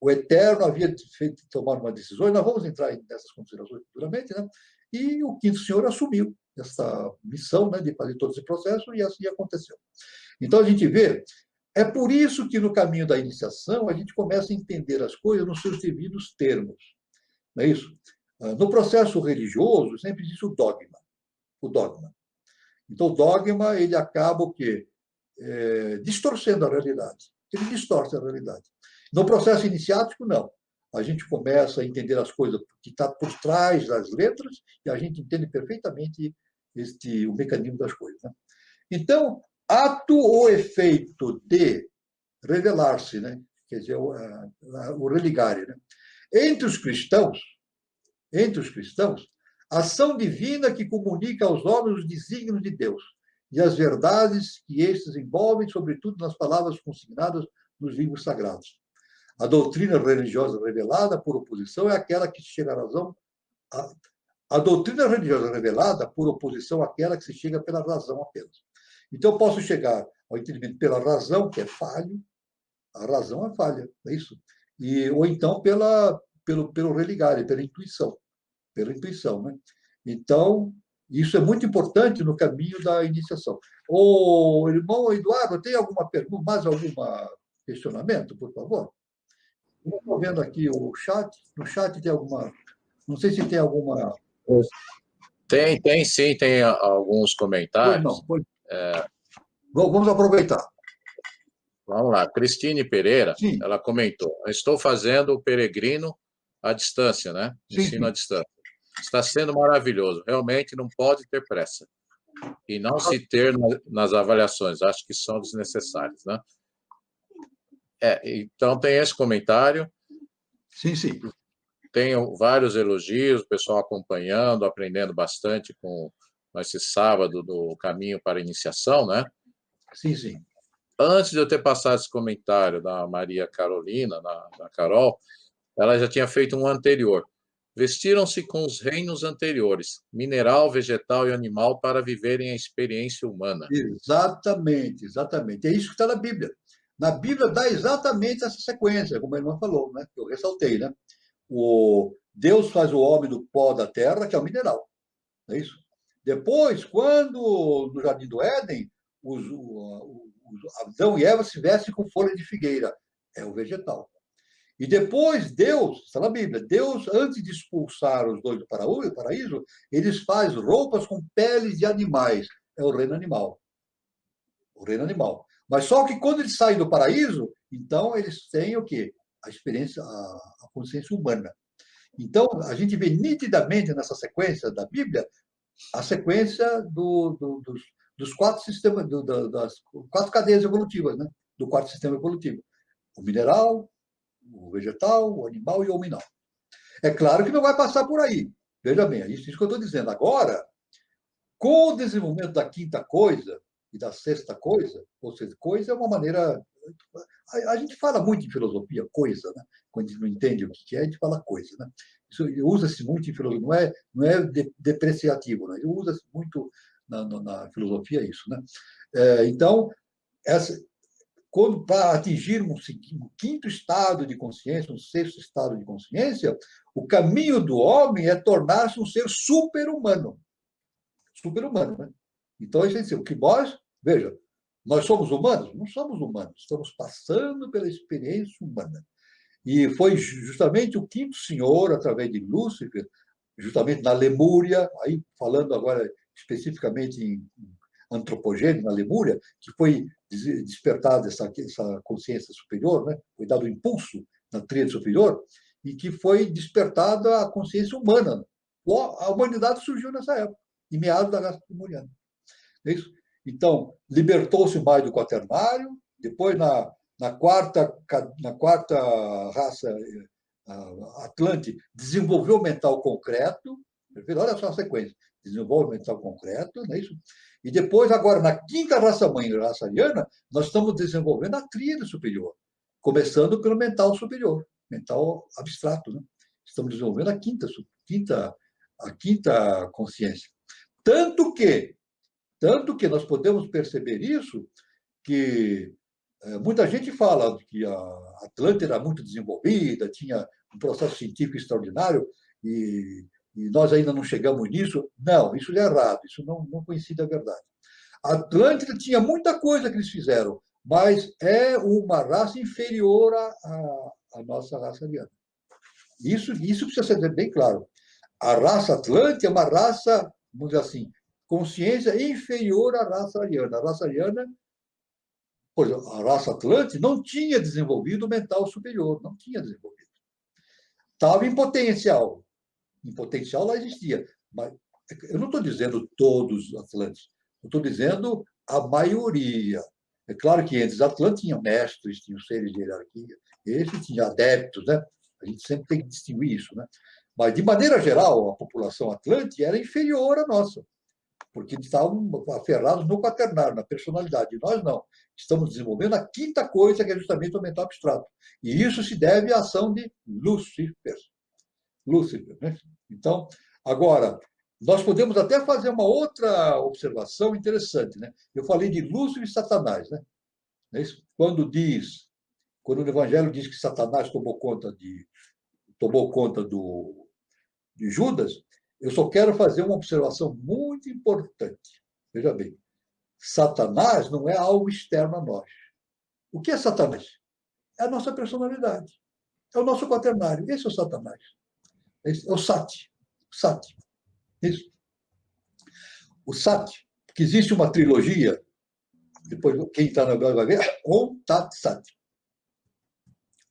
O Eterno havia feito tomar uma decisão, e nós vamos entrar nessas considerações futuramente, né? E o quinto senhor assumiu essa missão, né, de fazer todo esse processo, e assim aconteceu. Então, a gente vê, é por isso que no caminho da iniciação a gente começa a entender as coisas nos seus devidos termos. Não é isso? No processo religioso, sempre existe o dogma. O dogma. Então, o dogma, ele acaba o quê? Distorcendo a realidade. Ele distorce a realidade. No processo iniciático, não. A gente começa a entender as coisas que está por trás das letras e a gente entende perfeitamente o mecanismo das coisas. Né? Então, ato ou efeito de revelar-se, né? Quer dizer, o religare. Né? Entre os cristãos, a ação divina que comunica aos homens os desígnios de Deus e as verdades que estes envolvem, sobretudo nas palavras consignadas nos livros sagrados. A doutrina religiosa revelada, por oposição, é aquela que se chega à razão. A doutrina religiosa revelada, por oposição, àquela que se chega pela razão apenas. Então, eu posso chegar ao entendimento pela razão, que é falho, a razão é falha, não é isso? Ou então pelo religare, pela intuição. Né? Então, isso é muito importante no caminho da iniciação. O irmão Eduardo, tem alguma pergunta, mais algum questionamento, por favor? Estou vendo aqui o chat. No chat tem alguma... Não sei se tem alguma... Tem sim, tem alguns comentários. Pois não. Vamos aproveitar. Vamos lá. Cristine Pereira, sim. Ela comentou: estou fazendo o peregrino à distância, né? Ensino sim. à distância. Está sendo maravilhoso. Realmente não pode ter pressa. E não se ter nas avaliações. Acho que são desnecessárias, né? Então, tem esse comentário. Sim. Tenho vários elogios, o pessoal acompanhando, aprendendo bastante com esse sábado do Caminho para a Iniciação, né? Sim. Antes de eu ter passado esse comentário da Maria Carolina, da Carol, ela já tinha feito um anterior. Vestiram-se com os reinos anteriores, mineral, vegetal e animal, para viverem a experiência humana. Exatamente. É isso que está na Bíblia. Na Bíblia dá exatamente essa sequência, como a irmã falou, né? Que eu ressaltei, né? Deus faz o homem do pó da terra, que é o mineral. Não é isso? Depois, quando no Jardim do Éden, Adão e Eva se vestem com folha de figueira, é o vegetal. E depois Deus, está na Bíblia, Deus, antes de expulsar os dois do paraíso, eles fazem roupas com peles de animais, é o reino animal. Mas só que quando eles saem do paraíso, então eles têm o quê? A experiência, a consciência humana. Então, a gente vê nitidamente nessa sequência da Bíblia a sequência dos quatro sistemas, das quatro cadeias evolutivas, né? Do quarto sistema evolutivo. O mineral, o vegetal, o animal e o hominal. É claro que não vai passar por aí. Veja bem, é isso que eu estou dizendo. Agora, com o desenvolvimento da quinta coisa e da sexta coisa, ou seja, coisa é uma maneira... A gente fala muito em filosofia, coisa, né? Quando a gente não entende o que é, a gente fala coisa, né? Isso usa-se muito em filosofia, não é depreciativo, né? Usa-se muito na filosofia isso, né? Então, para atingirmos o quinto estado de consciência, o sexto estado de consciência, o caminho do homem é tornar-se um ser super-humano. Super-humano, né? Então, o que veja, nós somos humanos? Não somos humanos, estamos passando pela experiência humana. E foi justamente o quinto senhor, através de Lúcifer, justamente na Lemúria, aí falando agora especificamente em antropogênese, na Lemúria, que foi despertada essa consciência superior, né? Foi dado um impulso na tríade superior, e que foi despertada a consciência humana. A humanidade surgiu nessa época, em meados da raça lemuriana. É isso? Então, libertou-se mais do quaternário, depois na quarta raça a Atlante desenvolveu o mental concreto, olha só a sequência, desenvolve o mental concreto, não é isso? E depois, agora, na quinta raça-mãe, raça ariana, nós estamos desenvolvendo a tríade superior, começando pelo mental superior, mental abstrato, né? Estamos desenvolvendo a quinta consciência. Tanto que nós podemos perceber isso, que muita gente fala que a Atlântida era muito desenvolvida, tinha um processo científico extraordinário, e nós ainda não chegamos nisso. Não, isso é errado, isso não coincide a verdade. A Atlântida tinha muita coisa que eles fizeram, mas é uma raça inferior à nossa raça ariana. Isso precisa ser bem claro. A raça Atlântica é uma raça, vamos dizer assim, consciência inferior à raça ariana. A raça ariana, pois a raça Atlântica não tinha desenvolvido o mental superior, não tinha desenvolvido. Estava em potencial. Em potencial lá existia. Mas eu não estou dizendo todos os Atlânticos, eu estou dizendo a maioria. É claro que entre os Atlânticos tinham mestres, tinham seres de hierarquia, esse tinha adeptos, né? A gente sempre tem que distinguir isso, né? Mas, de maneira geral, a população atlântica era inferior à nossa, porque eles estavam aferrados no quaternário, na personalidade. E nós não. Estamos desenvolvendo a quinta coisa, que é justamente o mental abstrato. E isso se deve à ação de Lúcifer. Lúcifer, né? Então, agora, nós podemos até fazer uma outra observação interessante, né? Eu falei de Lúcifer e Satanás, né? Quando o Evangelho diz que Satanás tomou conta de Judas, eu só quero fazer uma observação muito importante. Veja bem, Satanás não é algo externo a nós. O que é Satanás? É a nossa personalidade. É o nosso quaternário. Esse é o Satanás. Esse é o Sati. Sati. Isso. O Sati, que existe uma trilogia, depois quem está na Bíblia vai ver, Om Tat Sati.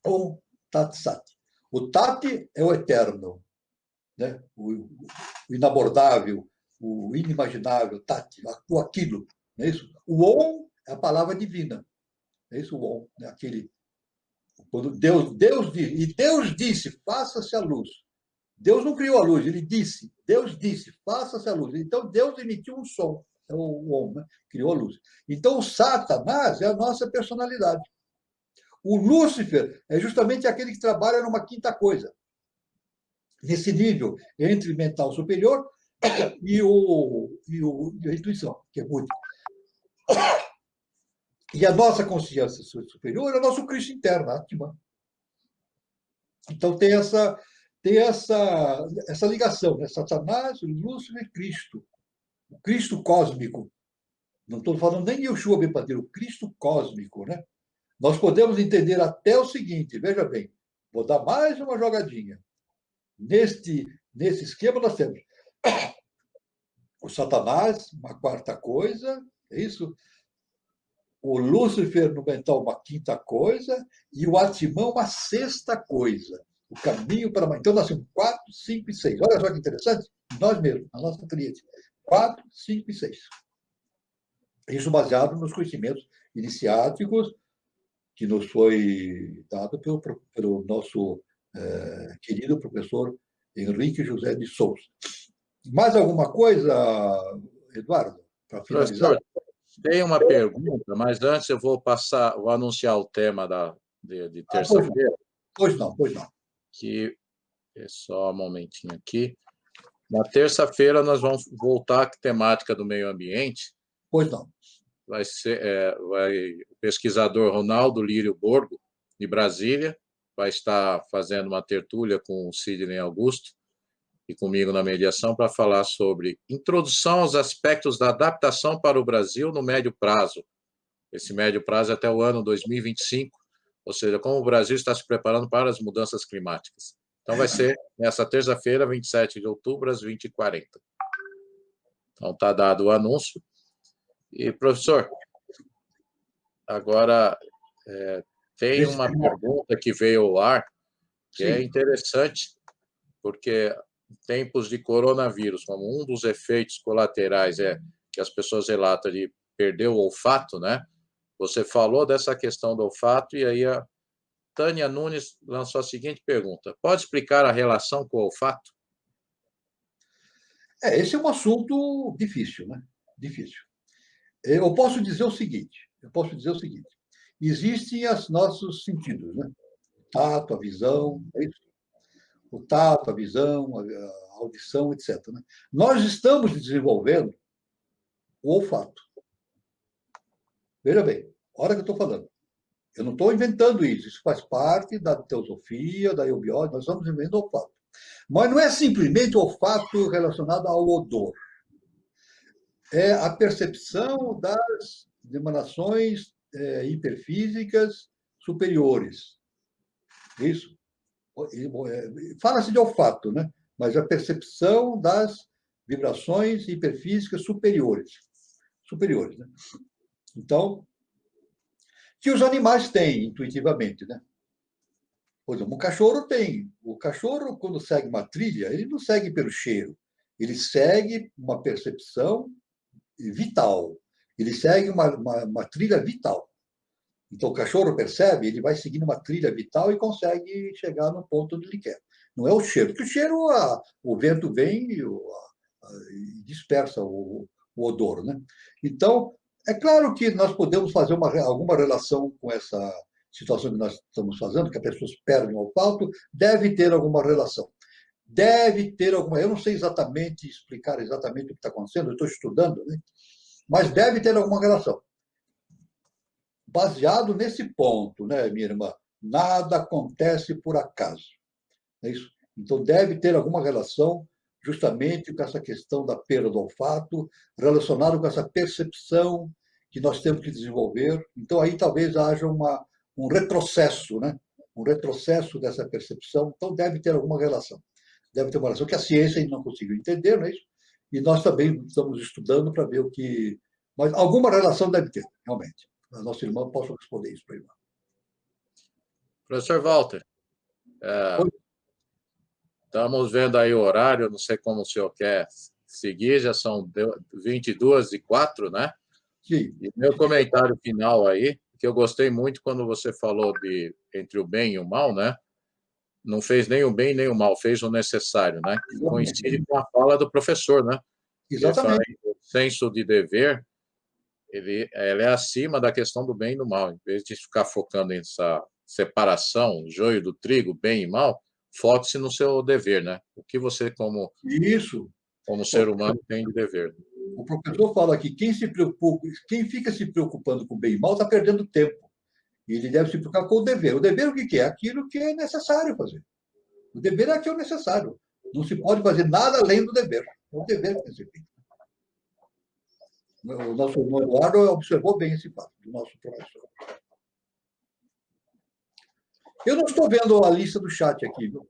Om Tat Sati. O Tati é o eterno, né? O inabordável, o inimaginável, Tati, o aquilo. Não é isso? O Om é a palavra divina. É isso o Om, né? Aquele. Quando Deus disse, faça-se a luz. Deus não criou a luz, Deus disse, faça-se a luz. Então Deus emitiu um som, é o Om, né? Criou a luz. Então o Satanás é a nossa personalidade. O Lúcifer é justamente aquele que trabalha numa quinta coisa, nesse nível entre mental superior e a intuição, que é búdico. E a nossa consciência superior é o nosso Cristo interno, a Atman. Então tem essa ligação, né? Satanás, Lúcifer e Cristo. O Cristo cósmico. Não estou falando nem de Yeshua Bepadeiro, o Cristo cósmico, né? Nós podemos entender até o seguinte, veja bem, vou dar mais uma jogadinha. Nesse esquema nós temos o Satanás, uma quarta coisa, é isso? O Lúcifer no mental, uma quinta coisa, e o Atman, uma sexta coisa. O caminho para... Então nós temos 4, 5 e 6. Olha só que interessante, nós mesmos, a nossa tríade. 4, 5 e 6. Isso baseado nos conhecimentos iniciáticos que nos foi dado pelo nosso querido professor Henrique José de Souza. Mais alguma coisa, Eduardo, para finalizar? Tem uma pergunta, mas antes eu vou anunciar o tema de terça-feira. Pois não. Que é só um momentinho aqui. Na terça-feira nós vamos voltar à temática do meio ambiente. Pois não. Vai ser o pesquisador Ronaldo Lírio Borgo, de Brasília, vai estar fazendo uma tertúlia com o Sidney Augusto e comigo na mediação para falar sobre introdução aos aspectos da adaptação para o Brasil no médio prazo. Esse médio prazo é até o ano 2025, ou seja, como o Brasil está se preparando para as mudanças climáticas. Então vai ser nessa terça-feira, 27 de outubro, às 20h40. Então está dado o anúncio. E, professor, agora tem uma pergunta que veio ao ar, que é interessante, porque em tempos de coronavírus, como um dos efeitos colaterais é que as pessoas relatam de perder o olfato, né? Você falou dessa questão do olfato e aí Tânia Nunes lançou a seguinte pergunta: pode explicar a relação com o olfato? Esse é um assunto difícil, né? Difícil. Eu posso dizer o seguinte, existem os nossos sentidos, né? O tato, a visão, é isso? O tato, a visão, a audição, etc. Né? Nós estamos desenvolvendo o olfato. Veja bem, hora que eu estou falando. Eu não estou inventando isso, isso faz parte da teosofia, da eubiose, nós estamos inventando o olfato. Mas não é simplesmente o olfato relacionado ao odor. É a percepção das emanações hiperfísicas superiores. Isso. Fala-se de olfato, né? Mas a percepção das vibrações hiperfísicas superiores. Superiores, né? Então, que os animais têm intuitivamente, né? Por exemplo, um cachorro tem. O cachorro, quando segue uma trilha, ele não segue pelo cheiro. Ele segue uma percepção vital. Ele segue uma trilha vital. Então, o cachorro percebe, ele vai seguindo uma trilha vital e consegue chegar no ponto onde ele quer. Não é o cheiro, porque o cheiro, o vento vem e dispersa o odor, né? Então, é claro que nós podemos fazer alguma relação com essa situação que nós estamos fazendo, que as pessoas perdem o olfato, deve ter alguma relação. Deve ter alguma. Eu não sei exatamente explicar exatamente o que está acontecendo, eu estou estudando, né? Mas deve ter alguma relação. Baseado nesse ponto, né, minha irmã? Nada acontece por acaso. É isso? Então, deve ter alguma relação justamente com essa questão da perda do olfato, relacionado com essa percepção que nós temos que desenvolver. Então, aí talvez haja um retrocesso, né? Um retrocesso dessa percepção. Então, deve ter alguma relação. Deve ter uma relação que a ciência ainda não conseguiu entender, não é isso? E nós também estamos estudando para ver o que... Mas alguma relação deve ter, realmente. A nossa irmã possa responder isso para a irmã. Professor Walter, estamos vendo aí o horário, não sei como o senhor quer seguir, já são 22h04, né? Sim. E meu comentário final aí, que eu gostei muito quando você falou entre o bem e o mal, né? Não fez nem o bem nem o mal, fez o necessário, né? Que coincide com a fala do professor, né? Exatamente. O senso de dever, ele é acima da questão do bem e do mal. Em vez de ficar focando nessa separação, joio do trigo, bem e mal, foque-se no seu dever, né? O que você, como ser humano, tem de dever. O professor fala que quem fica se preocupando com o bem e mal está perdendo tempo. E ele deve se preocupar com o dever. O dever o que é? Aquilo que é necessário fazer. O dever é aquilo necessário. Não se pode fazer nada além do dever. É o dever que tem que ser feito. O nosso irmão Eduardo observou bem esse fato, do nosso professor. Eu não estou vendo a lista do chat aqui, viu?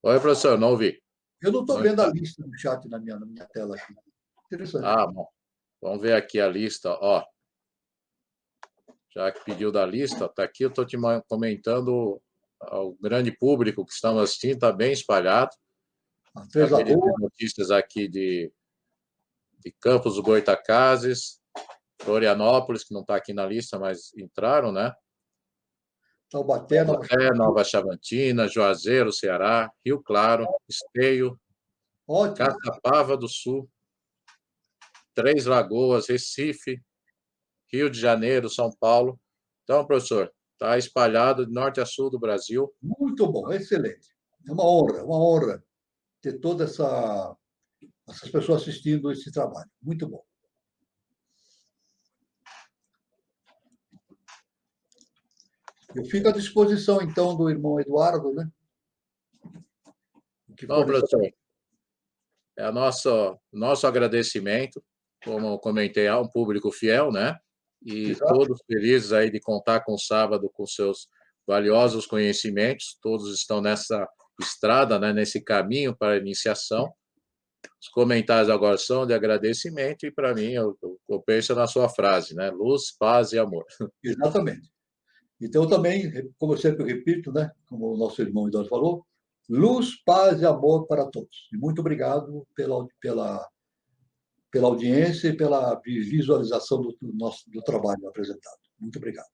Oi, professor, não ouvi. Eu não estou vendo a lista do chat na minha tela aqui. Interessante. Ah, bom. Vamos ver aqui a lista. Ó, já que pediu da lista, está aqui, eu estou te comentando ao grande público que estamos assistindo, está bem espalhado. Acabei de ter notícias aqui de Campos do Goytacazes, Florianópolis, que não está aqui na lista, mas entraram, né? Taubaté, Nova Chavantina, Juazeiro, Ceará, Rio Claro, Esteio, Caçapava do Sul, Três Lagoas, Recife, Rio de Janeiro, São Paulo. Então, professor, está espalhado de norte a sul do Brasil. Muito bom, excelente. É uma honra ter todas essas pessoas assistindo esse trabalho. Muito bom. Eu fico à disposição, então, do irmão Eduardo, né? Bom, professor, é o nosso agradecimento, como comentei, há um público fiel, né? E exato, todos felizes aí de contar com o sábado com seus valiosos conhecimentos, todos estão nessa estrada, né? Nesse caminho para a iniciação. Os comentários agora são de agradecimento e, para mim, eu penso na sua frase, né? Luz, paz e amor. Exatamente. Então, também, como eu sempre repito, né? Como o nosso irmão Eduardo falou, luz, paz e amor para todos. E muito obrigado pela audiência e pela visualização do trabalho apresentado. Muito obrigado.